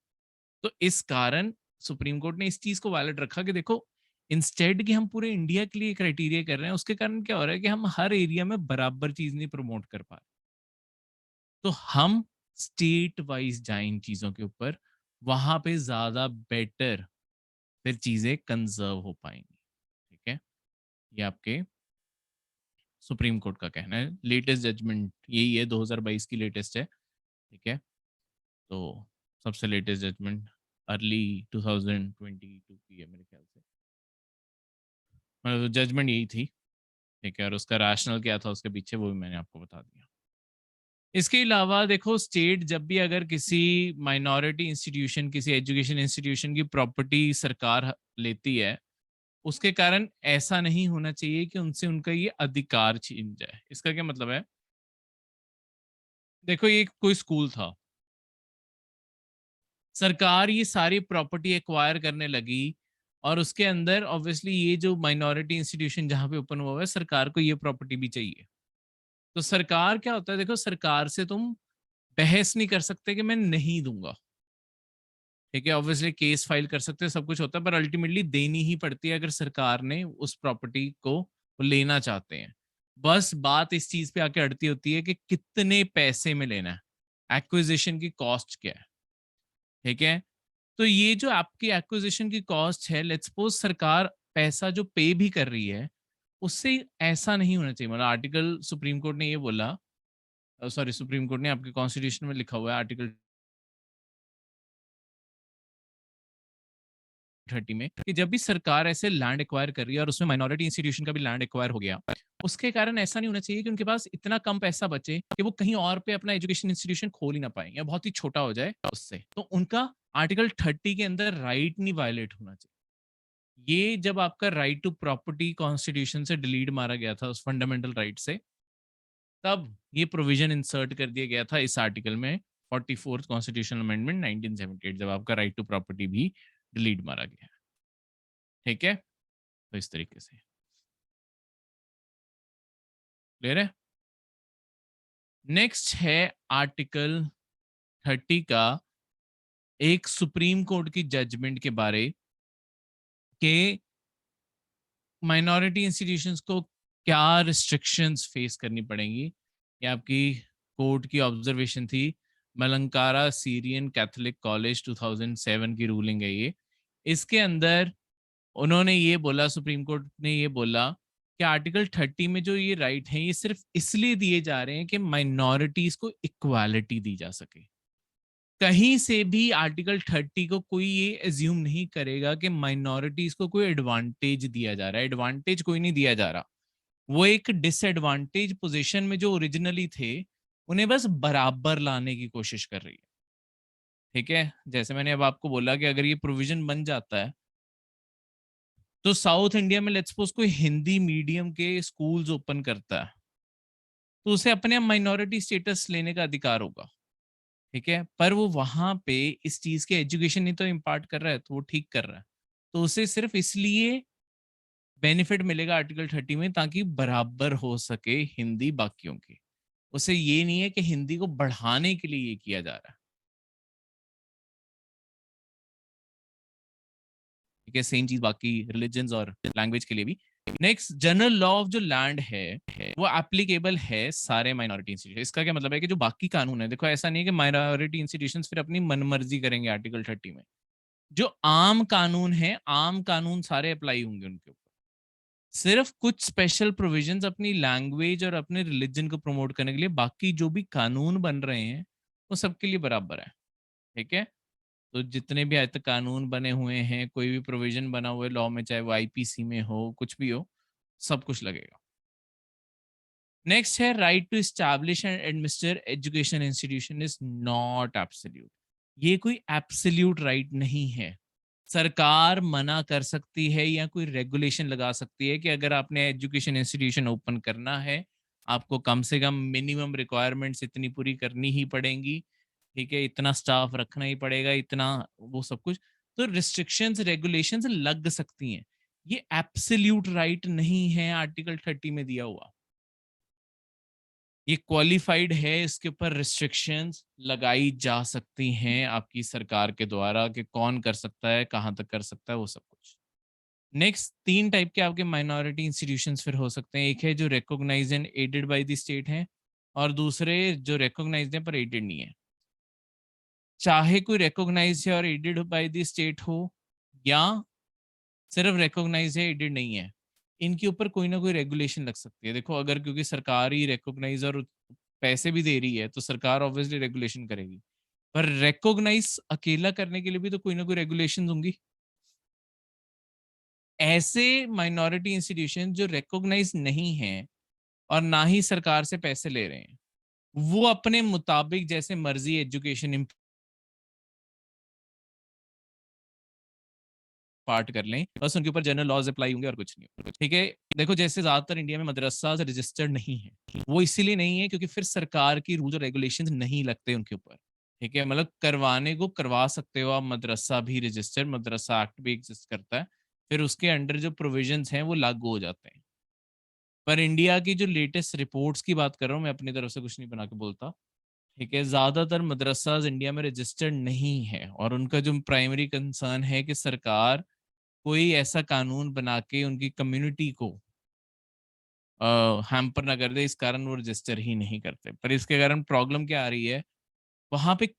तो इस कारण सुप्रीम कोर्ट ने इस चीज को वैलिड रखा कि देखो, इंस्टेड कि हम पूरे इंडिया के लिए क्राइटेरिया कर रहे हैं, उसके कारण क्या हो रहा है कि हम हर एरिया में बराबर चीज नहीं प्रमोट कर पा रहे। तो हम स्टेट वाइज जाए इन चीजों के ऊपर, वहां पे ज्यादा बेटर फिर चीजें कंजर्व हो पाएंगी। ठीक है, ये आपके सुप्रीम कोर्ट का कहना है। लेटेस्ट जजमेंट यही है, 2022 की लेटेस्ट है। ठीक है, तो सबसे लेटेस्ट जजमेंट अर्ली 2022 की है मेरे ख्याल से। मतलब जजमेंट यही थी। ठीक है, और उसका रैशनल क्या था उसके पीछे, वो भी मैंने आपको बता दिया। इसके अलावा देखो, स्टेट जब भी अगर किसी माइनॉरिटी इंस्टीट्यूशन, किसी एजुकेशन इंस्टीट्यूशन की प्रॉपर्टी सरकार लेती है, उसके कारण ऐसा नहीं होना चाहिए कि उनसे उनका ये अधिकार छीन जाए। इसका क्या मतलब है? देखो, ये कोई स्कूल था, सरकार ये सारी प्रॉपर्टी एक्वायर करने लगी, और उसके अंदर ऑब्वियसली ये जो माइनॉरिटी इंस्टीट्यूशन जहां पे ओपन हुआ है, सरकार को ये प्रॉपर्टी भी चाहिए। तो सरकार क्या होता है, देखो, सरकार से तुम बहस नहीं कर सकते कि मैं नहीं दूंगा। ठीक है, ऑब्वियसली केस फाइल कर सकते हैं, सब कुछ होता है, पर अल्टीमेटली देनी ही पड़ती है अगर सरकार ने उस प्रॉपर्टी को वो लेना चाहते हैं। बस बात इस चीज पे आके अड़ती होती है कि कितने पैसे में लेना है, एक्विजिशन की कॉस्ट क्या है। ठीक है, तो ये जो आपकी एक्विजिशन की कॉस्ट है, लेट्स सपोज सरकार पैसा जो पे भी कर रही है, उससे ऐसा नहीं होना चाहिए। मतलब आर्टिकल सुप्रीम कोर्ट ने ये बोला, सॉरी सुप्रीम कोर्ट ने, आपके कॉन्स्टिट्यूशन में लिखा हुआ है आर्टिकल 30 में, कि जब भी सरकार ऐसे लैंड एक्वायर कर रही है और उसमें माइनॉरिटी इंस्टीट्यूशन का भी लैंड एक्वायर हो गया, उसके कारण ऐसा नहीं होना चाहिए कि उनके पास इतना कम पैसा बचे कि वो कहीं और पे अपना एजुकेशन इंस्टीट्यूशन खोल ही ना पाए, या बहुत ही छोटा हो जाए उससे। तो उनका आर्टिकल 30 के अंदर राइट नहीं वायलेट होना चाहिए। ये जब आपका राइट टू प्रॉपर्टी कॉन्स्टिट्यूशन से डिलीट मारा गया था, उस फंडामेंटल राइट से, तब ये प्रोविजन इंसर्ट कर दिया गया था इस आर्टिकल में, 44th कॉन्स्टिट्यूशनल अमेंडमेंट 1978, जब आपका राइट टू प्रॉपर्टी भी डिलीट मारा गया। ठीक है, तो इस तरीके से क्लियर है। नेक्स्ट है आर्टिकल 30 का एक सुप्रीम कोर्ट की जजमेंट के बारे के माइनॉरिटी इंस्टीट्यूशंस को क्या रिस्ट्रिक्शंस फेस करनी पड़ेंगी। ये आपकी कोर्ट की ऑब्जर्वेशन थी, मलंकारा सीरियन कैथोलिक कॉलेज 2007 की रूलिंग है ये। इसके अंदर उन्होंने ये बोला, सुप्रीम कोर्ट ने ये बोला कि आर्टिकल 30 में जो ये राइट हैं, ये सिर्फ इसलिए दिए जा रहे हैं कि माइनॉरिटीज को इक्वालिटी दी जा सके। कहीं से भी आर्टिकल 30 को कोई ये एज्यूम नहीं करेगा कि माइनॉरिटीज को कोई एडवांटेज दिया जा रहा है। एडवांटेज कोई नहीं दिया जा रहा, वो एक डिसएडवांटेज पोजीशन में जो ओरिजिनली थे, उन्हें बस बराबर लाने की कोशिश कर रही है। ठीक है, जैसे मैंने अब आपको बोला कि अगर ये प्रोविजन बन जाता है, तो साउथ इंडिया में लेट्स सपोज कोई हिंदी मीडियम के स्कूल्स ओपन करता है, तो उसे अपने माइनॉरिटी स्टेटस लेने का अधिकार होगा। ठीक है, पर वो वहां पे इस चीज के एजुकेशन नहीं तो इम्पार्ट कर रहा है, तो वो ठीक कर रहा है, तो उसे सिर्फ इसलिए बेनिफिट मिलेगा आर्टिकल 30 में ताकि बराबर हो सके हिंदी बाकियों की। उसे ये नहीं है कि हिंदी को बढ़ाने के लिए ये किया जा रहा है। ठीक है, सेम चीज बाकी रिलीजन्स और लैंग्वेज के लिए भी। नेक्स्ट, जनरल लॉ ऑफ जो लैंड है, वो एप्लीकेबल है सारे माइनॉरिटी इंस्टीट्यूशन। इसका क्या मतलब है कि जो बाकी कानून है, देखो ऐसा नहीं है कि माइनॉरिटी इंस्टीट्यूशन फिर अपनी मनमर्जी करेंगे आर्टिकल 30 में। जो आम कानून है, आम कानून सारे अप्लाई होंगे उनके ऊपर। सिर्फ कुछ स्पेशल प्रोविजंस अपनी लैंग्वेज और अपने रिलीजन को प्रमोट करने के लिए, बाकी जो भी कानून बन रहे हैं वो सबके लिए बराबर है। ठीक है, तो जितने भी आज तक कानून बने हुए हैं, कोई भी प्रोविजन बना हुआ है लॉ में, चाहे वो आईपीसी में हो, कुछ भी हो, सब कुछ लगेगा। नेक्स्ट है right to establish and administer education institution is not absolute. ये कोई एब्सोल्यूट राइट नहीं है। सरकार मना कर सकती है या कोई रेगुलेशन लगा सकती है कि अगर आपने एजुकेशन इंस्टीट्यूशन ओपन करना है, आपको कम से कम मिनिमम रिक्वायरमेंट्स इतनी पूरी करनी ही पड़ेंगी। ठीक है, इतना स्टाफ रखना ही पड़ेगा, इतना वो सब कुछ। तो रिस्ट्रिक्शंस रेगुलेशंस लग सकती हैं। ये एब्सोल्यूट राइट नहीं है आर्टिकल 30 में दिया हुआ, ये क्वालिफाइड है, इसके ऊपर रिस्ट्रिक्शंस लगाई जा सकती हैं आपकी सरकार के द्वारा कि कौन कर सकता है, कहाँ तक कर सकता है, वो सब कुछ। नेक्स्ट 3 टाइप के आपके माइनॉरिटी इंस्टीट्यूशंस फिर हो सकते हैं। एक है जो recognised and aided by the state हैं, और दूसरे जो रिकॉग्नाइज्ड हैं पर एडेड नहीं है। चाहे कोई रिकॉग्नाइज्ड है और एडेड बाय द स्टेट हो, या सिर्फ रिकॉग्नाइज है एडेड नहीं है, इनके ऊपर कोई ना कोई रेगुलेशन लग सकती है। देखो अगर क्योंकि सरकार ही रिकॉग्नाइज और पैसे भी दे रही है तो सरकार ऑब्वियसली रेगुलेशन करेगी, पर रिकॉग्नाइज अकेला करने के लिए भी तो कोई ना कोई रेगुलेशन होंगी। ऐसे माइनॉरिटी इंस्टीट्यूशन जो रिकॉग्नाइज नहीं है और ना ही सरकार से पैसे ले रहे हैं, वो अपने मुताबिक जैसे मर्जी एजुकेशन पार्ट कर लें, बस उनके ऊपर जनरल लॉज अप्लाई होंगे और कुछ नहीं। ठीक है, देखो जैसे ज्यादातर इंडिया में मदरसा रजिस्टर्ड नहीं है, वो इसीलिए नहीं है क्योंकि फिर सरकार की रूल और रेगुलेशन नहीं लगते उनके ऊपर। ठीक है, मतलब करवाने को करवा सकते हो आप, मदरसा भी रजिस्टर्ड, मदरसा एक्ट भी एग्जिस्ट करता है, फिर उसके अंडर जो प्रोविजंस हैं वो लागू हो जाते हैं। पर इंडिया की जो लेटेस्ट रिपोर्ट्स की बात कर रहा हूँ मैं, अपनी तरफ से कुछ नहीं बना के बोलता। ठीक है, ज्यादातर मदरसाज इंडिया में रजिस्टर्ड नहीं है, और उनका जो प्राइमरी कंसर्न है कि सरकार कोई ऐसा कानून बना के उनकी कम्युनिटी को हैम्पर ना कर दे, इस कारण वो रजिस्टर ही नहीं करते। पर इसके कारण प्रॉब्लम क्या आ रही है, वहां पे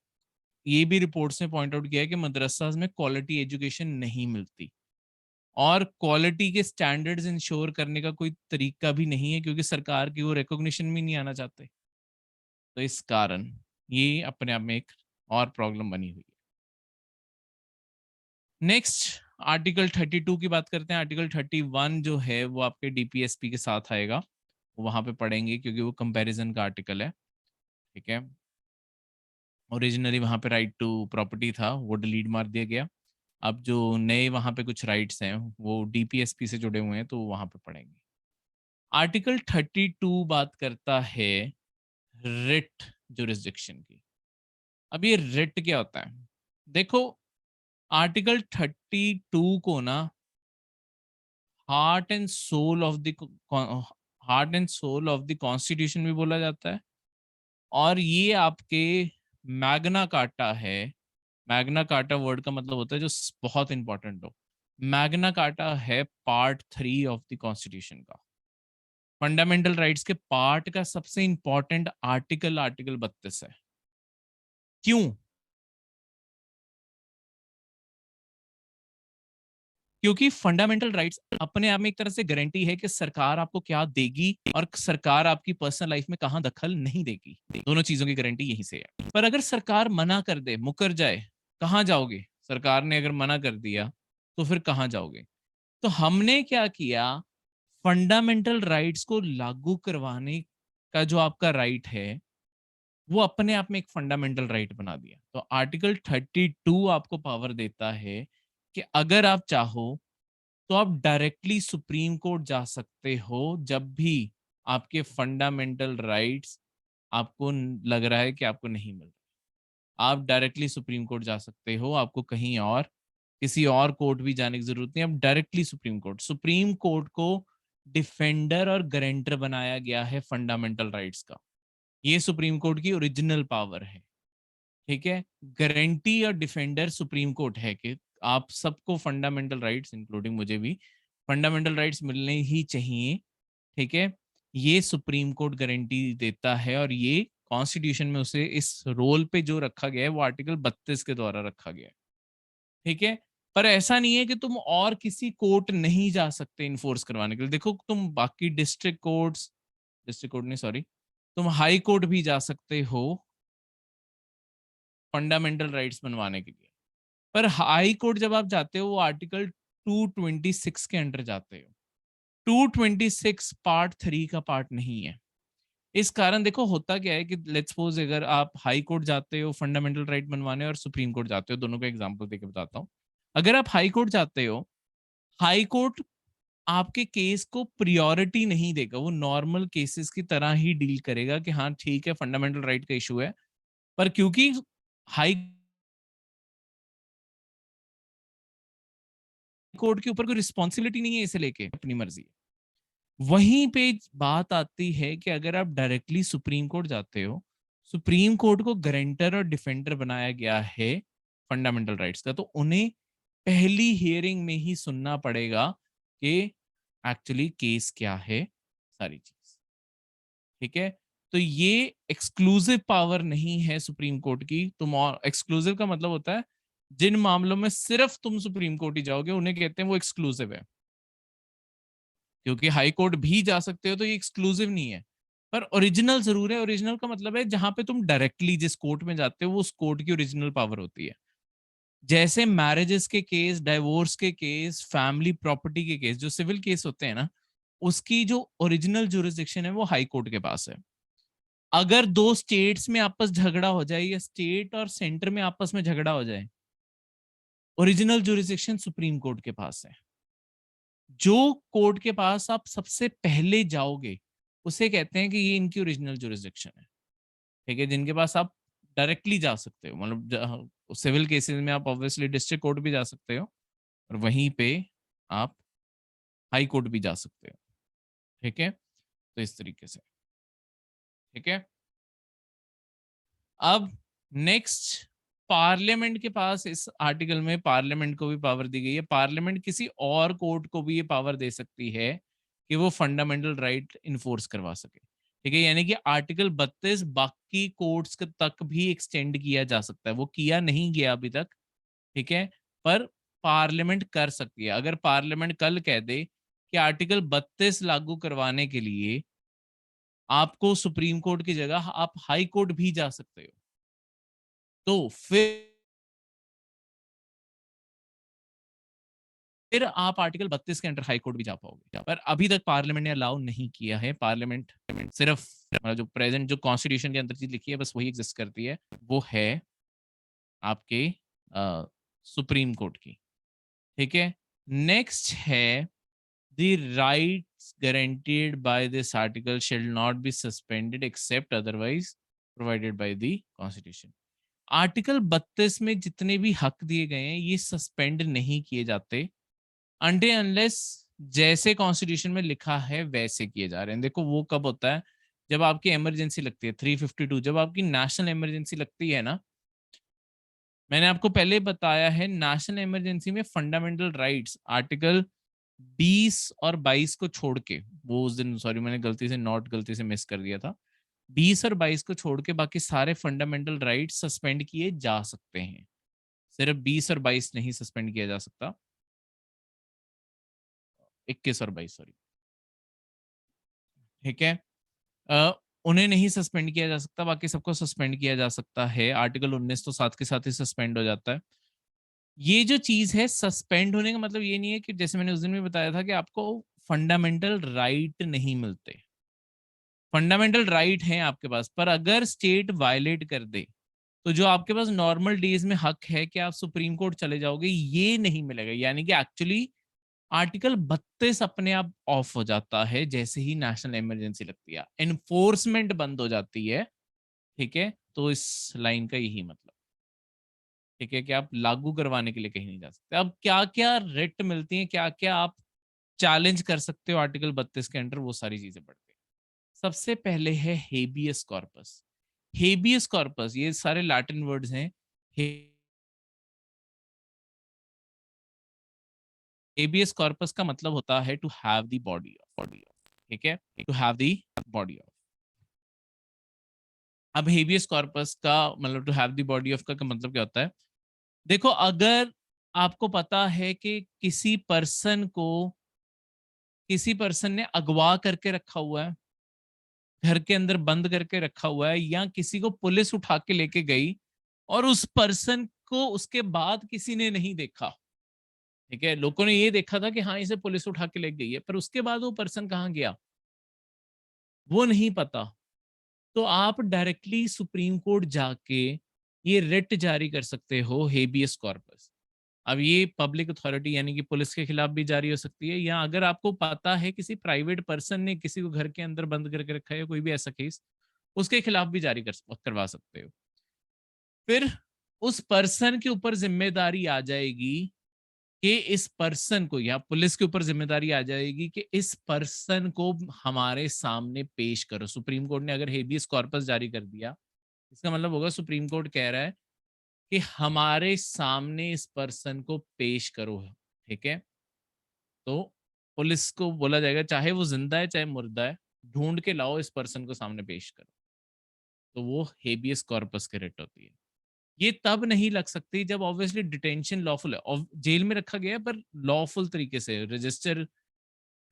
ये भी रिपोर्ट्स ने पॉइंट आउट किया है कि मदरसाज में क्वालिटी एजुकेशन नहीं मिलती, और क्वालिटी के स्टैंडर्ड्स इंश्योर करने का कोई तरीका भी नहीं है क्योंकि सरकार की वो रिकॉग्निशन भी नहीं आना चाहते। तो इस कारण ये अपने आप में एक और प्रॉब्लम बनी हुई है। नेक्स्ट आर्टिकल 32 की बात करते हैं। आर्टिकल 31 जो है वो आपके डीपीएसपी के साथ आएगा, वहां पे पढ़ेंगे क्योंकि वो कंपैरिजन का आर्टिकल है। ठीक है, ओरिजिनली वहां पे राइट टू प्रॉपर्टी था, वो डिलीट मार दिया गया। अब जो नए वहां पे कुछ राइट्स हैं वो डीपीएसपी से जुड़े हुए हैं, तो वहां पे पढ़ेंगे। आर्टिकल 32 बात करता है रिट जुरिस्डिक्शन की। अब ये रिट क्या होता है, देखो आर्टिकल 32 को ना heart and soul of the heart and soul of the constitution भी बोला जाता है, और ये आपके मैग्ना कार्टा है। मैग्ना कार्टा वर्ड का मतलब होता है जो बहुत इंपॉर्टेंट हो। मैग्ना कार्टा है पार्ट 3 ऑफ द कॉन्स्टिट्यूशन का, फंडामेंटल राइट्स के पार्ट का सबसे इंपॉर्टेंट आर्टिकल आर्टिकल 32 है। क्यों? क्योंकि फंडामेंटल राइट्स अपने आप में एक तरह से गारंटी है कि सरकार आपको क्या देगी और सरकार आपकी पर्सनल लाइफ में कहां दखल नहीं देगी। दोनों चीजों की गारंटी यहीं से है। पर अगर सरकार मना कर दे, मुकर जाए, कहां जाओगे? सरकार ने अगर मना कर दिया तो फिर कहां जाओगे? तो हमने क्या किया, फंडामेंटल राइट्स को लागू करवाने का जो आपका राइट है वो अपने आप में एक फंडामेंटल राइट बना दिया। तो आर्टिकल 32 आपको पावर देता है कि अगर आप चाहो तो आप डायरेक्टली सुप्रीम कोर्ट जा सकते हो जब भी आपके फंडामेंटल राइट्स आपको लग रहा है कि आपको नहीं मिल रहा। आप डायरेक्टली सुप्रीम कोर्ट जा सकते हो, आपको कहीं और किसी और कोर्ट भी जाने की जरूरत नहीं। आप डायरेक्टली सुप्रीम कोर्ट को डिफेंडर और गारंटर बनाया गया है फंडामेंटल राइट्स का। ये सुप्रीम कोर्ट की ओरिजिनल पावर है। ठीक है, गारंटी और डिफेंडर सुप्रीम कोर्ट है कि आप सबको फंडामेंटल राइट्स इंक्लूडिंग मुझे भी फंडामेंटल राइट्स मिलने ही चाहिए। ठीक है, ये सुप्रीम कोर्ट गारंटी देता है, और ये कॉन्स्टिट्यूशन में उसे इस रोल पे जो रखा गया है वो आर्टिकल 32 के द्वारा रखा गया है। ठीक है, पर ऐसा नहीं है कि तुम और किसी कोर्ट नहीं जा सकते इन्फोर्स करवाने के लिए। देखो तुम बाकी डिस्ट्रिक्ट कोर्ट नहीं सॉरी, तुम हाई कोर्ट भी जा सकते हो फंडामेंटल राइट्स बनवाने के लिए। पर हाई कोर्ट जब आप जाते हो वो आर्टिकल 226 के अंडर जाते हो। 226 पार्ट 3 का पार्ट नहीं है। इस कारण देखो होता क्या है कि लेट्स सपोज अगर आप हाई कोर्ट जाते हो फंडामेंटल राइट बनवाने और सुप्रीम कोर्ट जाते हो, दोनों का एग्जांपल देके बताता हूँ। अगर आप हाई कोर्ट जाते हो, हाई कोर्ट आपके केस को प्रियोरिटी नहीं देगा, वो नॉर्मल केसेस की तरह ही डील करेगा कि हाँ ठीक है फंडामेंटल राइट का इशू है। पर क्योंकि हाई कोर्ट के ऊपर कोई रिस्पॉन्सिबिलिटी नहीं है इसे लेके, अपनी मर्जी है। वहीं पे बात आती है कि अगर आप डायरेक्टली सुप्रीम कोर्ट जाते हो, सुप्रीम कोर्ट को गारंटर और डिफेंडर बनाया गया है फंडामेंटल राइट्स का, तो उन्हें पहली हियरिंग में ही सुनना पड़ेगा कि एक्चुअली केस क्या है, सारी चीज। ठीक है, तो ये एक्सक्लूसिव पावर नहीं है सुप्रीम कोर्ट की। तुम, और एक्सक्लूसिव का मतलब होता है जिन मामलों में सिर्फ तुम सुप्रीम कोर्ट ही जाओगे उन्हें कहते हैं वो एक्सक्लूसिव है। क्योंकि हाई कोर्ट भी जा सकते हो तो ये एक्सक्लूसिव नहीं है, पर ओरिजिनल जरूर है। ओरिजिनल का मतलब है जहां पे तुम डायरेक्टली जिस कोर्ट में जाते हो वो उस कोर्ट की ओरिजिनल पावर होती है। जैसे मैरिजेस के केस, डाइवोर्स के केस, फैमिली प्रॉपर्टी के केस, जो सिविल केस होते हैं ना, उसकी जो ओरिजिनल जुरिस्डिक्शन है वो हाई कोर्ट के पास है। अगर दो स्टेट्स में आपस झगड़ा हो जाए या स्टेट और सेंटर में आपस में झगड़ा हो जाए, ओरिजिनल जुरिस्डिक्शन सुप्रीम कोर्ट के पास है। जो कोर्ट के पास आप सबसे पहले जाओगे उसे कहते हैं कि ये इनकी ओरिजिनल जुरिस्डिक्शन है। ठीक है, जिनके पास आप डायरेक्टली जा सकते हो, मतलब सिविल केसेस में आप ऑब्वियसली डिस्ट्रिक्ट कोर्ट भी जा सकते हो और वहीं पे आप हाई कोर्ट भी जा सकते हो। ठीक है, तो इस तरीके से। ठीक है, अब नेक्स्ट, पार्लियामेंट के पास इस आर्टिकल में पार्लियामेंट को भी पावर दी गई है। पार्लियामेंट किसी और कोर्ट को भी ये पावर दे सकती है कि वो फंडामेंटल राइट इन्फोर्स करवा सके। ठीक है, यानी कि आर्टिकल 32 बाकी कोर्ट्स तक भी एक्सटेंड किया जा सकता है। वो किया नहीं गया अभी तक, ठीक है, पर पार्लियामेंट कर सकती है। अगर पार्लियामेंट कल कह दे कि आर्टिकल 32 लागू करवाने के लिए आपको सुप्रीम कोर्ट की जगह आप हाई कोर्ट भी जा सकते हो, तो फिर आप आर्टिकल 32 के अंडर हाई कोर्ट भी जा पाओगे। पर अभी तक पार्लियामेंट ने अलाउ नहीं किया है। पार्लियामेंट सिर्फ, मतलब जो प्रेजेंट जो कॉन्स्टिट्यूशन के अंदर चीज लिखी है बस वही एग्जिस्ट करती है, वो है आपके सुप्रीम कोर्ट की। ठीक है, नेक्स्ट है the rights guaranteed by this article shall not be suspended except otherwise provided by the constitution. Article 32 में जितने भी हक दिए गए हैं ये सस्पेंड नहीं किए जाते अनटिल अनलेस जैसे कॉन्स्टिट्यूशन में लिखा है वैसे किए जा रहे हैं। देखो वो कब होता है, जब आपकी इमरजेंसी लगती है 352, जब आपकी नेशनल इमरजेंसी लगती है ना। मैंने आपको पहले बताया है नेशनल इमरजेंसी में फंडामेंटल राइट्स आर्टिकल 20 और 22 को छोड़ के, वो उस दिन सॉरी मैंने गलती से मिस कर दिया था, 20 और 22 को छोड़ के बाकी सारे फंडामेंटल राइट्स सस्पेंड किए जा सकते हैं। सिर्फ 20 और 22 नहीं सस्पेंड किया जा सकता, 21 और 22 सॉरी। ठीक है, अ, उन्हें नहीं सस्पेंड किया जा सकता, बाकी सबको सस्पेंड किया जा सकता है। आर्टिकल 19 तो साथ के साथ ही सस्पेंड हो जाता है। ये जो चीज है सस्पेंड होने का मतलब ये नहीं है कि जैसे मैंने उस दिन भी बताया था कि आपको फंडामेंटल राइट नहीं मिलते। फंडामेंटल राइट हैं आपके पास, पर अगर स्टेट वायलेट कर दे तो जो आपके पास नॉर्मल डेज में हक है कि आप सुप्रीम कोर्ट चले जाओगे, ये नहीं मिलेगा। यानी कि एक्चुअली आर्टिकल 32 अपने आप ऑफ हो जाता है जैसे ही नेशनल इमरजेंसी लगती है, एनफोर्समेंट बंद हो जाती है। ठीक है, तो इस लाइन का यही मतलब, ठीक है, कि आप लागू करवाने के लिए कहीं नहीं जा सकते। अब क्या क्या रिट मिलती हैं, क्या क्या आप चैलेंज कर सकते हो आर्टिकल 32 के अंडर, वो सारी चीजें बढ़ती हैं। सबसे पहले है हेबियस कॉर्पस। हेबियस कॉर्पस ये सारे लैटिन वर्ड्स हैं। हेबियस कॉर्पस का मतलब होता है to have the body of, ठीक है, to have the body of. अब हेबियस कॉर्पस का मतलब to have the body of का मतलब क्या होता है? देखो, अगर आपको पता है कि किसी पर्सन ने अगवा करके रखा हुआ है, घर के अंदर बंद करके रखा हुआ है, या किसी को पुलिस उठा के लेके गई और उस पर्सन को उसके बाद किसी ने नहीं देखा। ठीक है, लोगों ने ये देखा था कि हाँ इसे पुलिस उठा के ले गई है, पर उसके बाद वो पर्सन कहाँ गया वो नहीं पता। तो आप डायरेक्टली सुप्रीम कोर्ट जाके ये रिट जारी कर सकते हो, हेबियस कॉर्पस। अब ये पब्लिक अथॉरिटी यानी कि पुलिस के खिलाफ भी जारी हो सकती है, या अगर आपको पता है किसी प्राइवेट पर्सन ने किसी को घर के अंदर बंद करके रखा है, कोई भी ऐसा केस, उसके खिलाफ भी जारी करवा सकते हो। फिर उस पर्सन के ऊपर जिम्मेदारी आ जाएगी कि इस पर्सन को, या पुलिस के ऊपर जिम्मेदारी आ जाएगी कि इस पर्सन को हमारे सामने पेश करो। सुप्रीम कोर्ट ने अगर हेबियस कॉर्पस जारी कर दिया, इसका मतलब होगा सुप्रीम कोर्ट कह रहा है कि हमारे सामने इस पर्सन को पेश करो। ठीक है, तो पुलिस को बोला जाएगा चाहे वो जिंदा है चाहे मुर्दा है, ढूंढ के लाओ इस पर्सन को सामने पेश करो। तो वो हेबियस कॉर्पस की रिट होती है। ये तब नहीं लग सकती जब ऑब्वियसली डिटेंशन लॉफुल है और जेल में रखा गया है, पर लॉफुल तरीके से रजिस्टर,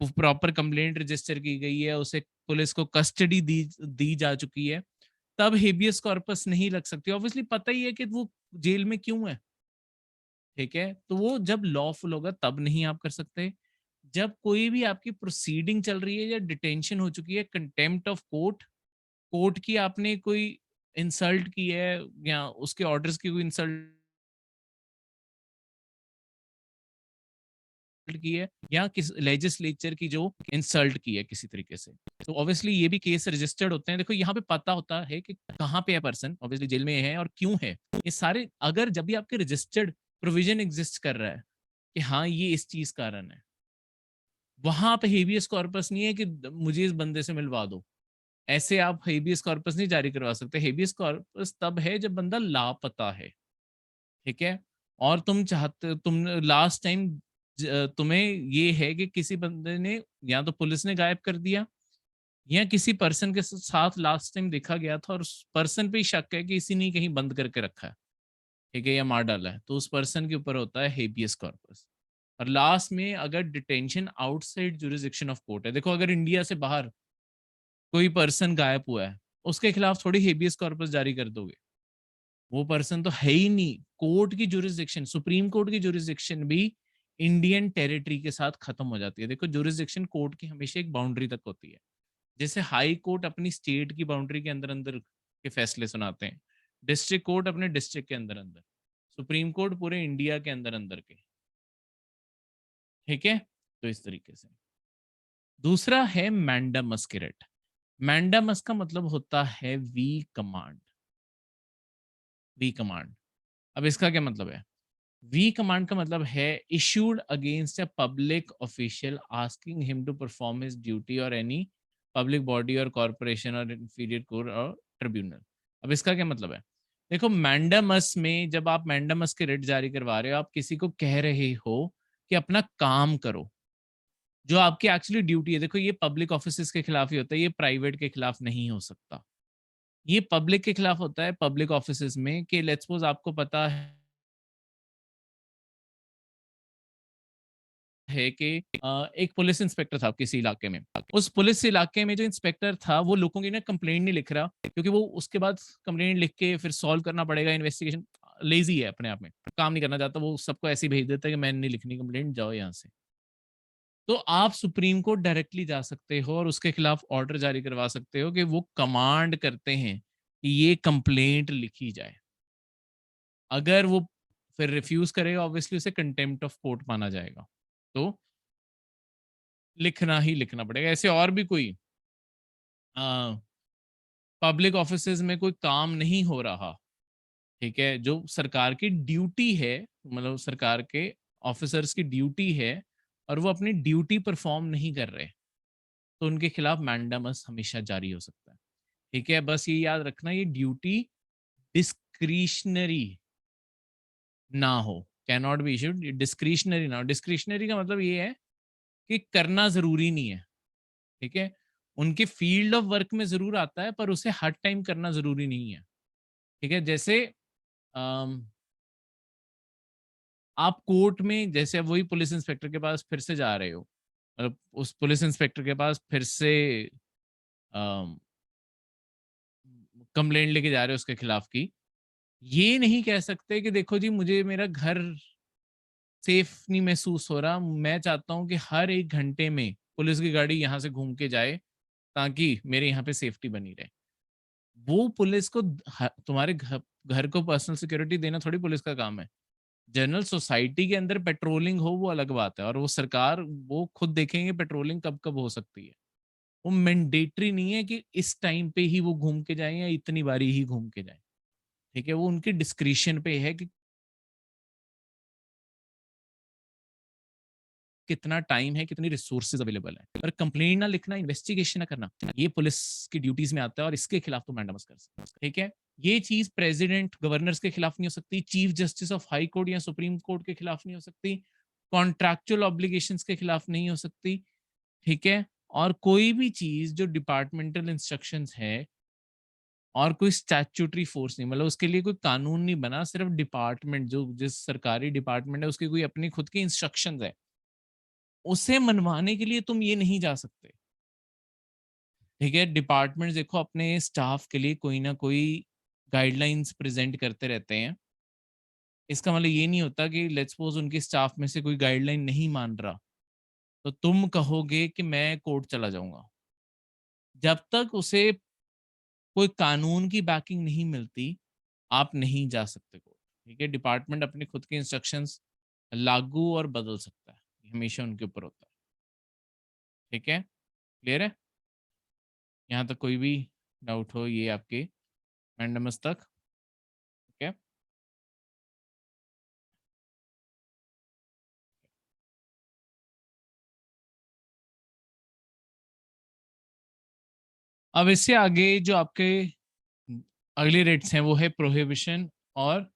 प्रॉपर कंप्लेंट रजिस्टर की गई है, उसे पुलिस को कस्टडी दी दी जा चुकी है, तब हेबियस कॉर्पस नहीं लग सकती। ऑब्वियसली पता ही है कि वो जेल में क्यों है। ठीक है, तो वो जब लॉफुल होगा तब नहीं आप कर सकते। जब कोई भी आपकी प्रोसीडिंग चल रही है या डिटेंशन हो चुकी है, कंटेम्प्ट ऑफ कोर्ट, कोर्ट की आपने कोई इंसल्ट की है या उसके ऑर्डर्स की कोई इंसल्ट की है, या किस लेजिस्लेचर की जो इंसल्ट की है किसी तरीके से, तो ऑब्वियसली ये भी केस रजिस्टर्ड होते हैं। देखो यहाँ पे पता होता है कि कहाँ पे है पर्सन, ऑब्वियसली जेल में है और क्यों है। ये सारे अगर जब भी आपके रजिस्टर्ड प्रोविजन एग्जिस्ट कर रहा है कि हाँ ये इस चीज कारण है, वहां पे हेबियस कॉर्पस नहीं है कि मुझे इस बंदे से मिलवा दो। ऐसे आप हेबियस कॉर्पस नहीं जारी करवा सकते। हेबियस कॉर्पस तब है जब बंदा लापता है। ठीक है, और तुम लास्ट टाइम तुम्हें ये है कि किसी बंदे ने, या तो पुलिस ने गायब कर दिया, या किसी पर्सन के साथ लास्ट टाइम देखा गया था और उस पर्सन पे ही शक है कि इसी ने कहीं बंद करके रखा है, ठीक है, या मार डाला है, तो उस पर्सन के ऊपर होता है हेबियस कॉर्पस। और लास्ट में अगर detention outside jurisdiction of court है, देखो अगर इंडिया से बाहर कोई पर्सन गायब हुआ है, उसके खिलाफ थोड़ी हेबियस कॉर्पस जारी कर दोगे, वो पर्सन तो है ही नहीं। कोर्ट की जुरिस्डिक्शन, सुप्रीम कोर्ट की जुरिस्डिक्शन भी इंडियन टेरिटरी के साथ खत्म हो जाती है। देखो जुरिस्डिक्शन कोर्ट की हमेशा एक बाउंड्री तक होती है। जैसे हाई कोर्ट अपनी स्टेट की बाउंड्री के अंदर अंदर के फैसले सुनाते हैं, डिस्ट्रिक्ट कोर्ट अपने डिस्ट्रिक्ट के अंदर अंदर, सुप्रीम कोर्ट पूरे इंडिया के अंदर अंदर के। ठीक है, तो इस तरीके से। दूसरा है मैंडामस की रिट। मैंडामस का मतलब होता है वी कमांड। वी कमांड, अब इसका क्या मतलब है? वी कमांड का मतलब है issued against a public official asking him to perform his duty और एनी पब्लिक बॉडी और कॉर्पोरेशन और इंफीरियर कोर्ट और ट्रिब्यूनल। अब इसका क्या मतलब है? देखो मैंडामस में जब आप मैंडामस के रिट जारी करवा रहे हो, आप किसी को कह रहे हो कि अपना काम करो, जो आपकी एक्चुअली ड्यूटी है। देखो ये पब्लिक ऑफिस के खिलाफ ही होता है, ये प्राइवेट के खिलाफ नहीं हो सकता। ये पब्लिक के खिलाफ होता है, पब्लिक ऑफिस में, कि लेट्स सपोज आपको पता है कि एक पुलिस इंस्पेक्टर था किसी इलाके में। उस पुलिस इलाके में जो इंस्पेक्टर था वो लोगों की ना कंप्लेंट नहीं लिख रहा, क्योंकि वो उसके बाद कंप्लेंट लिख के फिर सॉल्व करना पड़ेगा, इन्वेस्टिगेशन, लेजी है अपने आप में, काम नहीं करना चाहता, वो सबको ऐसे ही भेज देता है कि मैंने नहीं लिखनी कंप्लेंट, जाओ यहाँ से। तो आप सुप्रीम कोर्ट डायरेक्टली जा सकते हो और उसके खिलाफ ऑर्डर जारी करवा सकते हो कि वो कमांड करते हैं कि ये कंप्लेंट लिखी जाए। अगर वो फिर रिफ्यूज करेगा, ऑब्वियसली उसे कंटेम्प्ट ऑफ कोर्ट माना जाएगा, तो लिखना ही लिखना पड़ेगा। ऐसे और भी कोई पब्लिक ऑफिसेज में कोई काम नहीं हो रहा, ठीक है, जो सरकार की ड्यूटी है, मतलब सरकार के ऑफिसर्स की ड्यूटी है, और वो अपनी ड्यूटी परफॉर्म नहीं कर रहे, तो उनके खिलाफ मैंडामस हमेशा जारी हो सकता है। ठीक है, बस ये याद रखना, ये ड्यूटी डिस्क्रिशनरी ना हो, can not be issued, discretionary ना हो। डिस्क्रिशनरी का मतलब ये है कि करना जरूरी नहीं है। ठीक है, उनके फील्ड ऑफ वर्क में जरूर आता है, पर उसे हर टाइम करना जरूरी नहीं है। ठीक है, जैसे अम, आप कोर्ट में, जैसे वही पुलिस इंस्पेक्टर के पास फिर से जा रहे हो, मतलब उस पुलिस इंस्पेक्टर के पास फिर से कंप्लेंट लेके जा रहे हो उसके खिलाफ की, ये नहीं कह सकते कि देखो जी मुझे मेरा घर सेफ नहीं महसूस हो रहा, मैं चाहता हूँ कि हर 1 घंटे में पुलिस की गाड़ी यहाँ से घूम के जाए ताकि मेरे यहाँ पे सेफ्टी बनी रहे। वो पुलिस को तुम्हारे घर को पर्सनल सिक्योरिटी देना थोड़ी पुलिस का काम है। जनरल सोसाइटी के अंदर पेट्रोलिंग हो वो अलग बात है, और वो सरकार वो खुद देखेंगे पेट्रोलिंग कब कब हो सकती है। वो मैंडेटरी नहीं है कि इस टाइम पे ही वो घूम के जाए या इतनी बारी ही घूम के जाए। ठीक है, वो उनकी डिस्क्रिशन पे है कि कितना टाइम है, कितनी रिसोर्सेज अवेलेबल है। पर कंप्लेंट ना लिखना, इन्वेस्टिगेशन ना करना, ये पुलिस की ड्यूटीज में आता है और इसके खिलाफ तो मैंडेमस कर सकते हैं। ठीक है, ये चीज प्रेसिडेंट गवर्नर्स के खिलाफ नहीं हो सकती, chief justice of high court या सुप्रीम कोर्ट के खिलाफ नहीं हो सकती, कॉन्ट्रैक्चुअल ऑब्लिगेशंस के खिलाफ नहीं हो सकती। ठीक है, और कोई भी चीज जो डिपार्टमेंटल इंस्ट्रक्शंस है और कोई स्टैट्यूटरी फोर्स नहीं, मतलब उसके लिए कोई कानून नहीं बना, सिर्फ डिपार्टमेंट जो जिस सरकारी डिपार्टमेंट है उसकी कोई अपनी खुद की इंस्ट्रक्शंस है, उसे मनवाने के लिए तुम ये नहीं जा सकते। ठीक है, डिपार्टमेंट देखो अपने स्टाफ के लिए कोई ना कोई गाइडलाइंस प्रेजेंट करते रहते हैं। इसका मतलब ये नहीं होता कि लेट्स सपोज उनके स्टाफ में से कोई गाइडलाइन नहीं मान रहा तो तुम कहोगे कि मैं कोर्ट चला जाऊंगा। जब तक उसे कोई कानून की बैकिंग नहीं मिलती, आप नहीं जा सकते कोर्ट। ठीक है, डिपार्टमेंट अपने खुद के इंस्ट्रक्शंस लागू और बदल सकता है, ये हमेशा उनके ऊपर होता है। ठीक है, क्लियर है? यहाँ तक कोई भी डाउट हो, ये आपके मैंडेमस तक। ठीक है, अब इससे आगे जो आपके अगले रेट्स हैं वो है प्रोहिबिशन और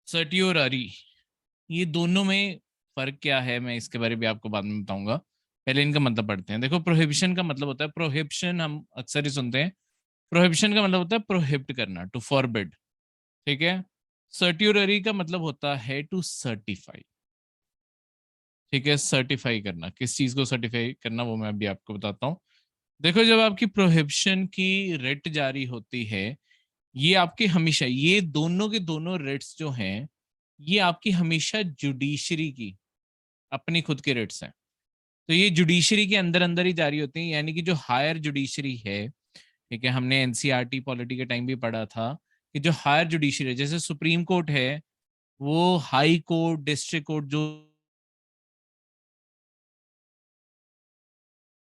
सर्टियोररी। ये दोनों में फर्क क्या है, मैं इसके बारे में भी आपको बाद में बताऊंगा। पहले इनका मतलब पढ़ते हैं। देखो, प्रोहिबिशन का मतलब होता है, प्रोहिबिशन हम अक्सर ही सुनते हैं, प्रोहिबिशन का मतलब होता है प्रोहिबिट करना, टू फॉरबिड। ठीक है, सर्ट्यूररी का मतलब होता है टू सर्टिफाई। ठीक है, सर्टिफाई करना, किस चीज को सर्टिफाई करना वो मैं अभी आपको बताता हूँ। देखो, जब आपकी प्रोहिबिशन की रिट जारी होती है, ये आपके हमेशा, ये दोनों के दोनों रिट्स जो हैं, ये आपकी हमेशा जुडिशरी की अपनी खुद के रिट्स हैं। तो ये जुडिशरी के अंदर अंदर ही जारी होती हैं, यानी कि जो हायर जुडिशरी है, ठीक है, हमने एनसीईआरटी पॉलिटी के टाइम भी पढ़ा था कि जो हायर जुडिशरी है, जैसे सुप्रीम कोर्ट है, वो हाई कोर्ट, डिस्ट्रिक्ट कोर्ट, जो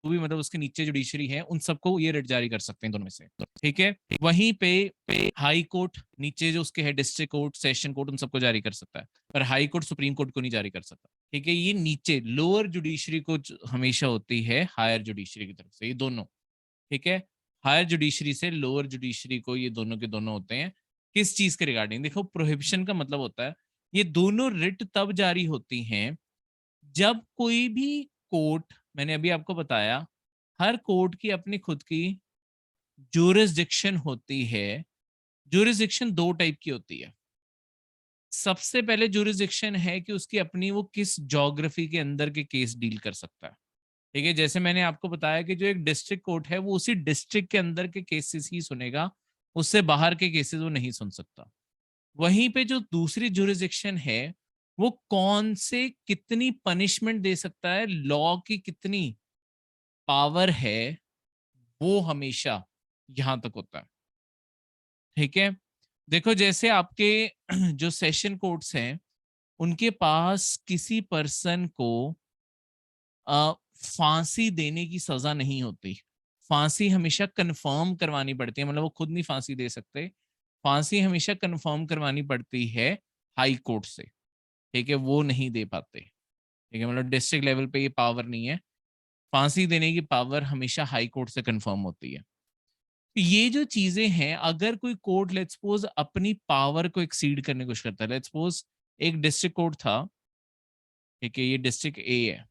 भी मतलब उसके नीचे जुडिशरी है, उन सबको ये रिट जारी कर सकते हैं दोनों में से। ठीक है, वहीं पे हाई कोर्ट नीचे जो उसके है, डिस्ट्रिक्ट कोर्ट, सेशन कोर्ट, उन सबको जारी कर सकता है, पर हाई कोर्ट सुप्रीम कोर्ट को नहीं जारी कर सकता। ठीक है, ये नीचे लोअर जुडिशरी को हमेशा होती है हायर जुडिशरी की तरफ से, ये दोनों। ठीक है, हायर जुडिशरी से लोअर जुडिशरी को ये दोनों के दोनों होते हैं। किस चीज के रिगार्डिंग? देखो, प्रोहिबिशन का मतलब होता है ये दोनों रिट तब जारी होती हैं जब कोई भी कोर्ट, मैंने अभी आपको बताया, हर कोर्ट की अपनी खुद की ज्यूरिसडिक्शन होती है। ज्यूरिसडिक्शन दो टाइप की होती है। सबसे पहले ज्यूरिसडिक्शन है कि उसकी अपनी, वो किस ज्योग्राफी के अंदर के केस डील कर सकता है। ठीक है, जैसे मैंने आपको बताया कि जो एक डिस्ट्रिक्ट कोर्ट है वो उसी डिस्ट्रिक्ट के अंदर के केसेस ही सुनेगा, उससे बाहर के केसेस वो नहीं सुन सकता। वहीं पे जो दूसरी ज्यूरिसडिक्शन है, वो कौन से कितनी पनिशमेंट दे सकता है, लॉ की कितनी पावर है, वो हमेशा यहां तक होता है। ठीक है, देखो जैसे आपके जो सेशन कोर्ट्स हैं, उनके पास किसी पर्सन को फांसी देने की सजा नहीं होती। फांसी हमेशा कंफर्म करवानी पड़ती है, मतलब वो खुद नहीं फांसी दे सकते, फांसी हमेशा कंफर्म करवानी पड़ती है हाई कोर्ट से। ठीक है, वो नहीं दे पाते। ठीक है, मतलब डिस्ट्रिक्ट लेवल पे ये पावर नहीं है, फांसी देने की पावर हमेशा हाई कोर्ट से कंफर्म होती है। तो ये जो चीजें हैं, अगर कोई कोर्ट लेट्स सपोज अपनी पावर को एक्सीड करने की कोशिश करता है, लेट्स सपोज एक डिस्ट्रिक्ट कोर्ट था, ठीक है, ये डिस्ट्रिक्ट ए है,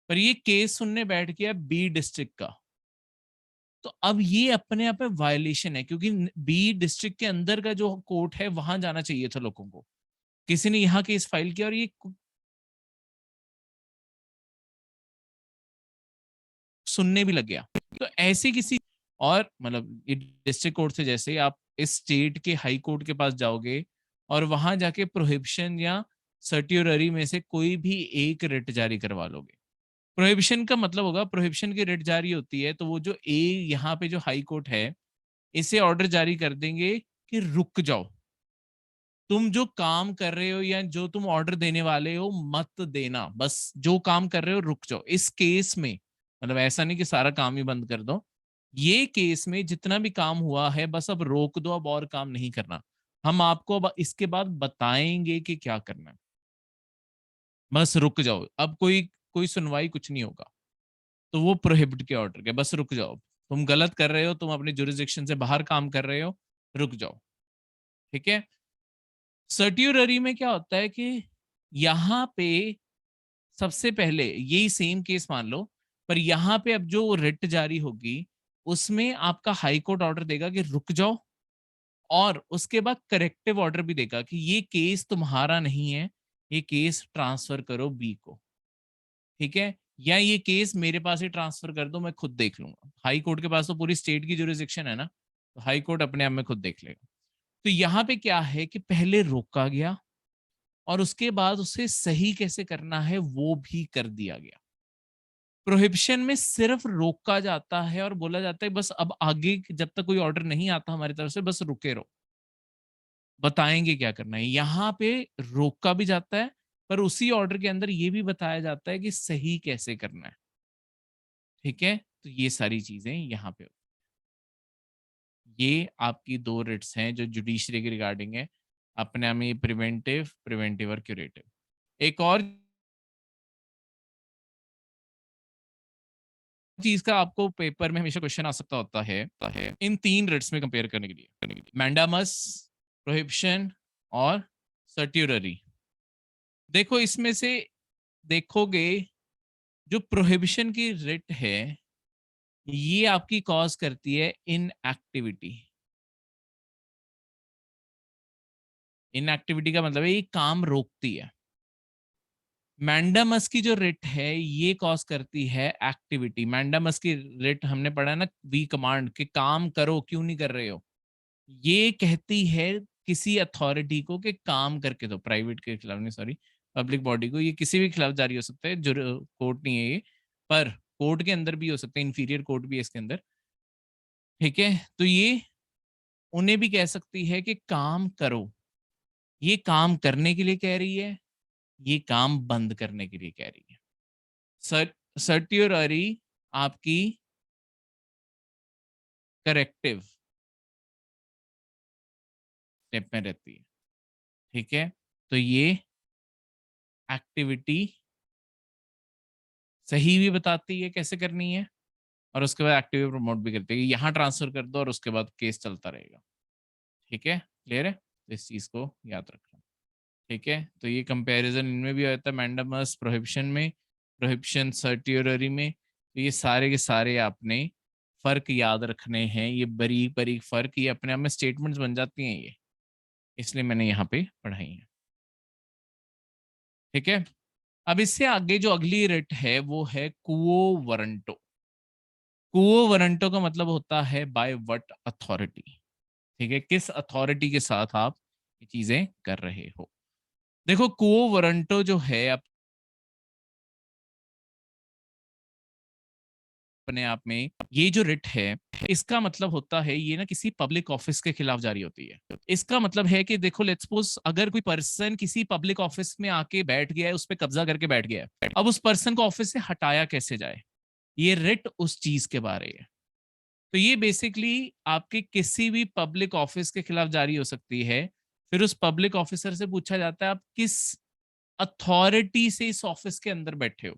पर ये केस सुनने बैठ गया बी डिस्ट्रिक्ट का, तो अब ये अपने आप में वायलेशन है, क्योंकि बी डिस्ट्रिक्ट के अंदर का जो कोर्ट है वहां जाना चाहिए था लोगों को। किसी ने यहाँ केस फाइल किया और ये सुनने भी लग गया। तो ऐसे किसी, और मतलब ये डिस्ट्रिक्ट कोर्ट से जैसे आप इस स्टेट के हाई कोर्ट के पास जाओगे और वहां जाके प्रोहिबिशन या सर्ट्यूररी में से कोई भी एक रिट जारी करवा लोगे। प्रोहिबिशन का मतलब होगा, प्रोहिबिशन की रिट जारी होती है तो वो जो ए, यहाँ पे जो हाई कोर्ट है, इसे ऑर्डर जारी कर देंगे कि रुक जाओ, तुम जो काम कर रहे हो या जो तुम ऑर्डर देने वाले हो मत देना, बस जो काम कर रहे हो रुक जाओ। इस केस में मतलब ऐसा नहीं कि सारा काम ही बंद कर दो, ये केस में जितना भी काम हुआ है बस अब रोक दो, अब और काम नहीं करना, हम आपको अब इसके बाद बताएंगे कि क्या करना है। बस रुक जाओ, अब कोई कोई सुनवाई कुछ नहीं होगा, तो वो प्रोहिबिट के ऑर्डर के, बस रुक जाओ, तुम गलत कर रहे हो, तुम अपने जुरिस्डिक्शन से बाहर काम कर रहे हो, रुक जाओ। ठीक है। सर्ट्यूररी में क्या होता है कि यहाँ पे सबसे पहले यही सेम केस मान लो, पर यहाँ पे अब जो रिट जारी होगी उसमें आपका हाई कोर्ट ऑर्डर देगा कि रुक जाओ, और उसके बाद करेक्टिव ऑर्डर भी देगा कि ये केस तुम्हारा नहीं है, ये केस ट्रांसफर करो बी को। ठीक है, या ये केस मेरे पास ही ट्रांसफर कर दो, मैं खुद देख लूंगा। हाई कोर्ट के पास तो पूरी स्टेट की जुरिस्डिक्शन है ना, तो हाई कोर्ट अपने आप में खुद देख लेगा। तो यहाँ पे क्या है कि पहले रोका गया और उसके बाद उसे सही कैसे करना है वो भी कर दिया गया। प्रोहिबिशन में सिर्फ रोका जाता है और बोला जाता है बस अब आगे जब तक कोई ऑर्डर नहीं आता हमारी तरफ से बस रुके रहो, बताएंगे क्या करना है। यहाँ पे रोका भी जाता है, पर उसी ऑर्डर के अंदर ये भी बताया जाता है कि सही कैसे करना है। ठीक है, तो ये सारी चीजें यहाँ पे, ये आपकी दो रिट्स हैं जो जुडिशरी के रिगार्डिंग है, अपने में प्रिवेंटिव प्रिवेंटिव और क्यूरेटिव। एक और चीज का आपको पेपर में हमेशा क्वेश्चन आ सकता होता है इन तीन रिट्स में कंपेयर करने के लिए मैंडामस, प्रोहिबिशन और सर्ट्यूररी। देखो इसमें से देखोगे जो प्रोहिबिशन की रिट है ये आपकी कॉज करती है इनएक्टिविटी। इनएक्टिविटी का मतलब है ये काम रोकती है। मैंडामस की जो रिट है ये कॉज करती है एक्टिविटी। मैंडामस की रिट हमने पढ़ा है ना, वी कमांड कि काम करो, क्यों नहीं कर रहे हो। ये कहती है किसी अथॉरिटी को कि काम करके दो, प्राइवेट के खिलाफ नहीं, सॉरी, पब्लिक बॉडी को। ये किसी भी खिलाफ जारी हो सकता है, जो कोर्ट नहीं है ये, पर कोर्ट के अंदर भी हो सकता है, इंफीरियर कोर्ट भी है इसके अंदर। ठीक है, तो ये उन्हें भी कह सकती है कि काम करो। ये काम करने के लिए कह रही है, ये काम बंद करने के लिए कह रही है। सर्ट्यूररी आपकी करेक्टिव स्टेप में रहती है। ठीक है, तो ये एक्टिविटी सही भी बताती है कैसे करनी है, और उसके बाद एक्टिव प्रमोट भी करती है, यहाँ ट्रांसफर कर दो और उसके बाद केस चलता रहेगा। ठीक है, क्लियर है, तो इस चीज को याद रखना। ठीक है, तो ये कंपैरिजन इनमें भी होता है, मैंडामस प्रोहिबिशन में, प्रोहिबिशन सर्ट्यूररी में। तो ये सारे के सारे आपने फर्क याद रखने हैं, ये बारीक बारीक फर्क, ये अपने आप में स्टेटमेंट्स बन जाती हैं ये, इसलिए मैंने यहाँ पे पढ़ाई है। ठीक है, अब इससे आगे जो अगली रिट है वो है कुओ वरंटो। कुओ वरंटो का मतलब होता है बाय व्हाट अथॉरिटी। ठीक है, किस अथॉरिटी के साथ आप ये चीजें कर रहे हो। देखो कुओ वरंटो जो है अपने आप में, ये जो रिट है इसका मतलब होता है ये ना किसी पब्लिक ऑफिस के खिलाफ जारी होती है। इसका मतलब है कि देखो लेट्स सपोज अगर कोई पर्सन किसी पब्लिक ऑफिस में आके बैठ गया है, उस पर कब्जा करके बैठ गया है, अब उस पर्सन को ऑफिस से हटाया कैसे जाए, ये रिट उस चीज के बारे है। तो ये बेसिकली आपके किसी भी पब्लिक ऑफिस के खिलाफ जारी हो सकती है। फिर उस पब्लिक ऑफिसर से पूछा जाता है आप किस अथॉरिटी से इस ऑफिस के अंदर बैठे हो।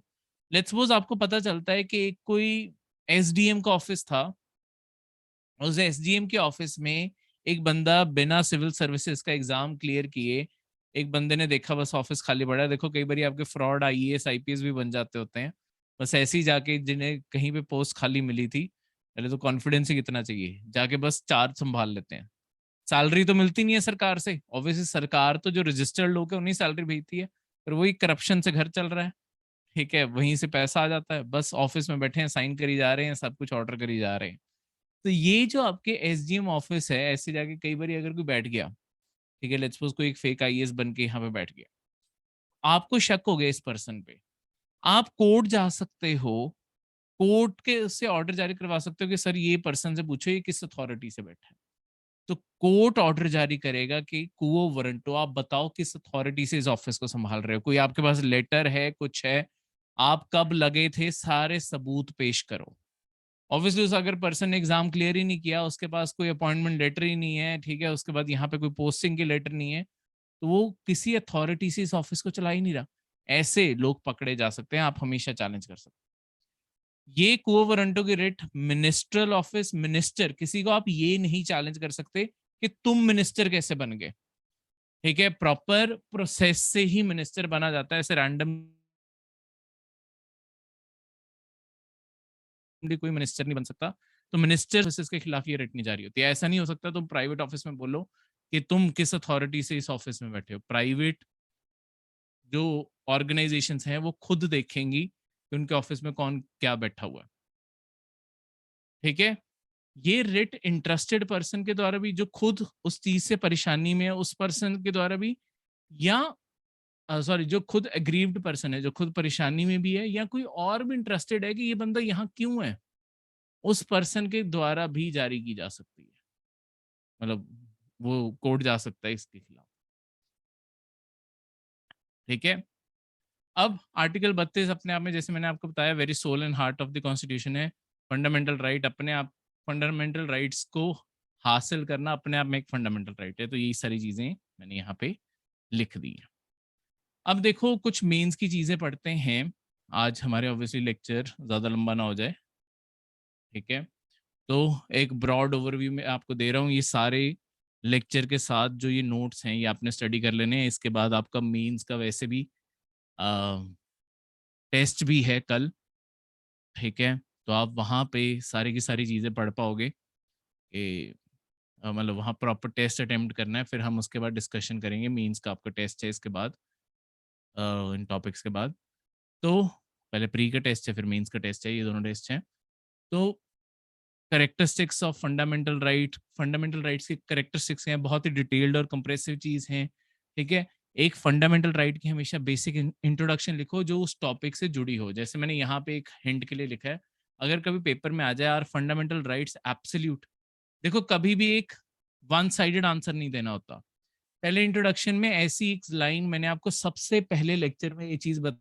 लेट्स सपोज आपको पता चलता है कि एक कोई एसडीएम का ऑफिस था, उस एसडीएम के ऑफिस में एक बंदा बिना सिविल सर्विसेज का एग्जाम क्लियर किए, एक बंदे ने देखा बस ऑफिस खाली पड़ा है। देखो कई बार आपके फ्रॉड आईएएस आईपीएस भी बन जाते होते हैं, बस ऐसे ही जाके जिन्हें कहीं पे पोस्ट खाली मिली थी, पहले तो कॉन्फिडेंस ही कितना चाहिए, जाके बस चार्ज संभाल लेते हैं। सैलरी तो मिलती नहीं है सरकार से, ऑब्वियसली सरकार तो जो रजिस्टर्ड लोग हैं उन्हीं सैलरी भेजती है, पर वही करप्शन से घर चल रहा है। ठीक है, वहीं से पैसा आ जाता है, बस ऑफिस में बैठे हैं, साइन करी जा रहे हैं, सब कुछ ऑर्डर करी जा रहे हैं। तो ये जो आपके एसडीएम ऑफिस है, ऐसे जाके कई बार अगर कोई बैठ गया, ठीक है, लेट्स सपोज कोई एक फेक आईएएस बन के यहाँ पे बैठ गया, आपको शक हो गया इस पर्सन पे, आप कोर्ट जा सकते हो, कोर्ट के उससे ऑर्डर जारी करवा सकते हो कि सर ये पर्सन से पूछो ये किस अथॉरिटी से बैठा है। तो कोर्ट ऑर्डर जारी करेगा कि कुओ वारंटो, आप बताओ किस अथॉरिटी से इस ऑफिस को संभाल रहे हो, कोई आपके पास लेटर है, कुछ है, आप कब लगे थे, सारे सबूत पेश करो। ऑब्वियसली उस अगर पर्सन ने एग्जाम क्लियर ही नहीं किया, उसके पास कोई अपॉइंटमेंट लेटर ही नहीं है, ठीक है, उसके बाद यहाँ पे कोई पोस्टिंग की लेटर नहीं है, तो वो किसी अथॉरिटी से इस ऑफिस को चला ही नहीं रहा। ऐसे लोग पकड़े जा सकते हैं, आप हमेशा चैलेंज कर सकते हैं। ये क्वो वारंटो की रिट मिनिस्ट्रल ऑफिस, मिनिस्टर, किसी को आप ये नहीं चैलेंज कर सकते कि तुम मिनिस्टर कैसे बन गए, ठीक है। प्रॉपर प्रोसेस से ही मिनिस्टर बना जाता है, ऐसे रैंडम कोई मिनिस्टर नहीं बन सकता। तो मिनिस्टर ऑफिस के खिलाफ ये रिट नहीं जारी होती है। ऐसा नहीं हो सकता तुम प्राइवेट ऑफिस में बोलो कि तुम किस अथॉरिटी से इस ऑफिस में बैठे हो। प्राइवेट जो ऑर्गेनाइजेशंस हैं वो खुद देखेंगी कि उनके ऑफिस में कौन क्या बैठा हुआ है, ठीक है। ये रिट इंटरेस्टेड पर्सन के द्वारा भी, जो खुद उस चीज से परेशानी में है उस पर्सन के द्वारा भी, या सॉरी जो खुद एग्रीव्ड पर्सन है, जो खुद परेशानी में भी है, या कोई और भी इंटरेस्टेड है कि ये बंदा यहाँ क्यों है, उस पर्सन के द्वारा भी जारी की जा सकती है। मतलब वो कोर्ट जा सकता है इसके खिलाफ, ठीक है। अब आर्टिकल 32 अपने आप में, जैसे मैंने आपको बताया, very soul and heart of the constitution है। फंडामेंटल राइट अपने आप, फंडामेंटल राइट्स को हासिल करना अपने आप में एक फंडामेंटल राइट है। तो यही सारी चीजें मैंने यहाँ पे लिख दी है। अब देखो कुछ मेंस की चीजें पढ़ते हैं। आज हमारे ऑब्वियसली लेक्चर ज्यादा लंबा ना हो जाए, ठीक है। तो एक ब्रॉड ओवरव्यू में आपको दे रहा हूँ। ये सारे लेक्चर के साथ जो ये नोट्स हैं ये आपने स्टडी कर लेने हैं। इसके बाद आपका मेंस का वैसे भी टेस्ट भी है कल, ठीक है। तो आप वहाँ पे सारी की सारी चीज़ें पढ़ पाओगे कि मतलब वहाँ प्रॉपर टेस्ट अटेम्प्ट करना है। फिर हम उसके बाद डिस्कशन करेंगे। मीन्स का आपका टेस्ट है इसके बाद, इन टॉपिक्स के बाद। तो पहले प्री का टेस्ट है, फिर मेंस का टेस्ट है, ये दोनों टेस्ट हैं। तो characteristics of fundamental right, fundamental rights की करेक्टरिस्टिक्स हैं, बहुत ही डिटेल्ड और कंप्रेसिव चीज़ हैं, ठीक है। एक फंडामेंटल राइट की हमेशा बेसिक इंट्रोडक्शन लिखो जो उस टॉपिक से जुड़ी हो। जैसे मैंने यहाँ पे एक हिंट के लिए लिखा है, अगर कभी पेपर में आ जाए यार फंडामेंटल राइट्स एब्सोल्यूट, देखो कभी भी एक वन साइडेड आंसर नहीं देना होता। पहले इंट्रोडक्शन में ऐसी एक लाइन मैंने आपको सबसे पहले लेक्चर में ये चीज बताई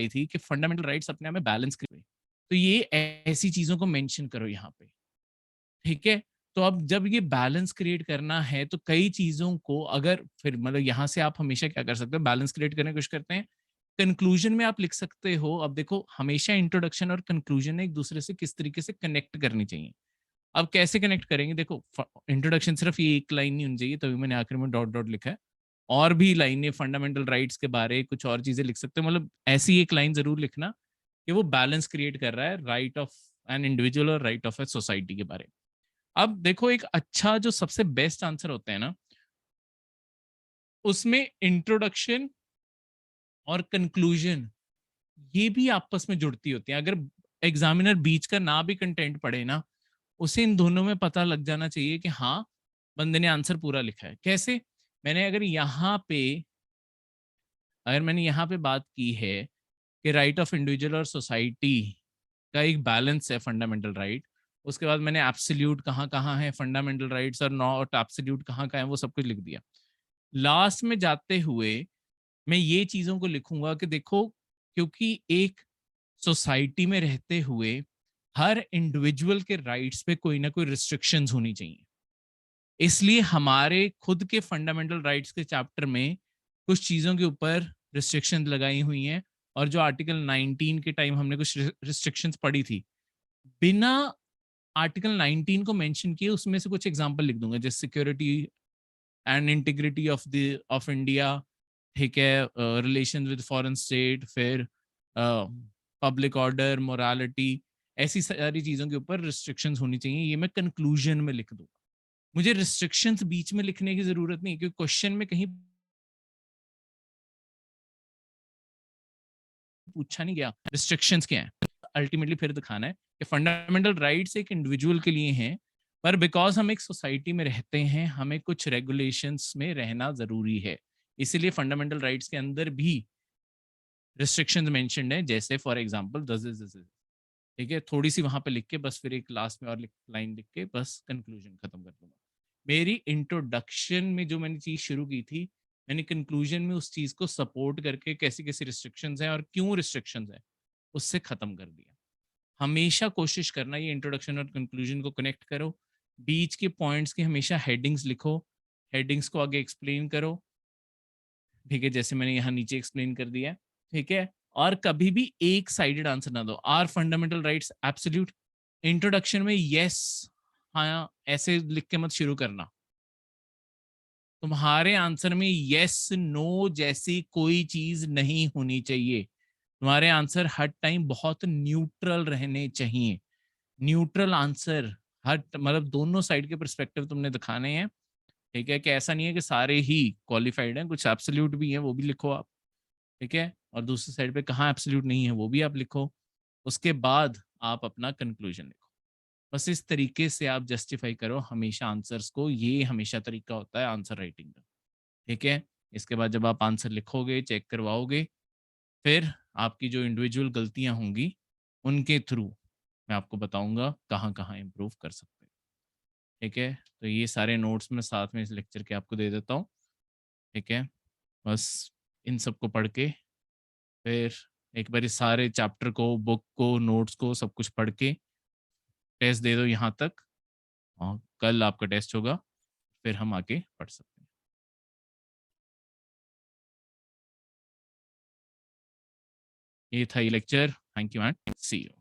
थी कि फंडामेंटल राइट्स अपने आप में बैलेंस करें। तो ये ऐसी चीजों को मेंशन करो यहाँ पे, ठीक है। तो अब जब ये बैलेंस क्रिएट करना है तो कई चीजों को अगर फिर मतलब यहाँ से आप हमेशा क्या कर सकते हो, बैलेंस क्रिएट करने की कोशिश करते हैं। कंक्लूजन में आप लिख सकते हो। अब देखो हमेशा इंट्रोडक्शन और कंक्लूजन एक दूसरे से किस तरीके से कनेक्ट करनी चाहिए। अब कैसे कनेक्ट करेंगे, देखो इंट्रोडक्शन सिर्फ ये एक लाइन नहीं होनी चाहिए, तभी मैंने आखिर में डॉट डॉट लिखा है। और भी लाइनें फंडामेंटल राइट्स के बारे कुछ और चीजें लिख सकते हो। मतलब ऐसी एक लाइन जरूर लिखना कि वो बैलेंस क्रिएट कर रहा है राइट ऑफ एन इंडिविजुअल और राइट ऑफ ए सोसाइटी के बारे में। अब देखो एक अच्छा जो सबसे बेस्ट आंसर होता है ना, उसमें इंट्रोडक्शन और कंक्लूजन ये भी आपस में जुड़ती होती है। अगर एग्जामिनर बीच का ना भी कंटेंट पढ़े ना, उसे इन दोनों में पता लग जाना चाहिए कि हाँ बंदे ने आंसर पूरा लिखा है। कैसे, मैंने अगर मैंने यहाँ पे बात की है कि राइट ऑफ इंडिविजुअल और सोसाइटी का एक बैलेंस है फंडामेंटल राइट, उसके बाद मैंने एब्सोल्यूट कहाँ कहाँ है फंडामेंटल राइट्स और नॉट एब्सोल्यूट कहाँ कहाँ है वो सब कुछ लिख दिया। लास्ट में जाते हुए मैं ये चीजों को लिखूंगा कि देखो, क्योंकि एक सोसाइटी में रहते हुए हर इंडिविजुअल के राइट्स पे कोई ना कोई रिस्ट्रिक्शंस होनी चाहिए। इसलिए हमारे खुद के फंडामेंटल राइट्स के चैप्टर में कुछ चीज़ों के ऊपर रिस्ट्रिक्शन लगाई हुई हैं। और जो आर्टिकल 19 के टाइम हमने कुछ रिस्ट्रिक्शंस पढ़ी थी, बिना आर्टिकल 19 को मेंशन किए उसमें से कुछ एग्जांपल लिख दूंगा, जैसे security and integrity of India, ठीक है, रिलेशन विद फॉरेन स्टेट, फिर पब्लिक ऑर्डर, मोरालिटी, ऐसी सारी चीज़ों के ऊपर रिस्ट्रिक्शंस होनी चाहिए। ये मैं कंक्लूजन में लिख दूंगा। मुझे रिस्ट्रिक्शंस बीच में लिखने की जरूरत नहीं, क्योंकि क्वेश्चन में कहीं पूछा नहीं गया रिस्ट्रिक्शंस क्या है। अल्टीमेटली फिर दिखाना है कि फंडामेंटल राइट्स एक इंडिविजुअल के लिए हैं, पर बिकॉज हम एक सोसाइटी में रहते हैं हमें कुछ रेगुलेशंस में रहना जरूरी है। इसीलिए फंडामेंटल राइट्स के अंदर भी रिस्ट्रिक्शंस मेंशन्ड है, जैसे फॉर एग्जांपल दिस, ठीक है। थोड़ी सी वहां पे लिख के बस फिर एक लास्ट में और लाइन लिख के बस कंक्लूजन खत्म कर दूंगा। मेरी इंट्रोडक्शन में जो मैंने चीज शुरू की थी, मैंने कंक्लूजन में उस चीज को सपोर्ट करके कैसी कैसी रिस्ट्रिक्शंस हैं और क्यों रिस्ट्रिक्शंस हैं उससे खत्म कर दिया। हमेशा कोशिश करना ये इंट्रोडक्शन और कंक्लूजन को कनेक्ट करो। बीच के पॉइंट्स की हमेशा हेडिंग्स लिखो। हेडिंग्स को आगे एक्सप्लेन करो, ठीक है, जैसे मैंने यहाँ नीचे एक्सप्लेन कर दिया है, ठीक है। और कभी भी एक साइडेड आंसर ना दो। Are fundamental rights absolute. Introduction में यस हाँ ऐसे लिख के मत शुरू करना। तुम्हारे आंसर में यस नो जैसी कोई चीज नहीं होनी चाहिए। तुम्हारे आंसर हर टाइम बहुत न्यूट्रल रहने चाहिए। न्यूट्रल आंसर, हर मतलब दोनों साइड के परस्पेक्टिव तुमने दिखाने हैं, ठीक है, कि ऐसा नहीं है कि सारे ही क्वालिफाइड हैं, कुछ एब्सोल्यूट भी हैं, वो भी लिखो आप, ठीक है, और दूसरी साइड पे कहाँ एब्सोल्यूट नहीं है वो भी आप लिखो। उसके बाद आप अपना कंक्लूजन लिखो। बस इस तरीके से आप जस्टिफाई करो हमेशा आंसर्स को, ये हमेशा तरीका होता है आंसर राइटिंग का, ठीक है। इसके बाद जब आप आंसर लिखोगे, चेक करवाओगे, फिर आपकी जो इंडिविजुअल गलतियां होंगी उनके थ्रू मैं आपको बताऊंगा कहाँ कहाँ इम्प्रूव कर सकते हैं, ठीक है। तो ये सारे नोट्स मैं साथ में इस लेक्चर के आपको दे देता हूँ, ठीक है। बस इन सबको पढ़ के फिर एक बार इस सारे चैप्टर को, बुक को, नोट्स को, सब कुछ पढ़ के टेस्ट दे दो यहाँ तक, और कल आपका टेस्ट होगा, फिर हम आगे पढ़ सकते हैं। ये था ये lecture. Thank you and see you.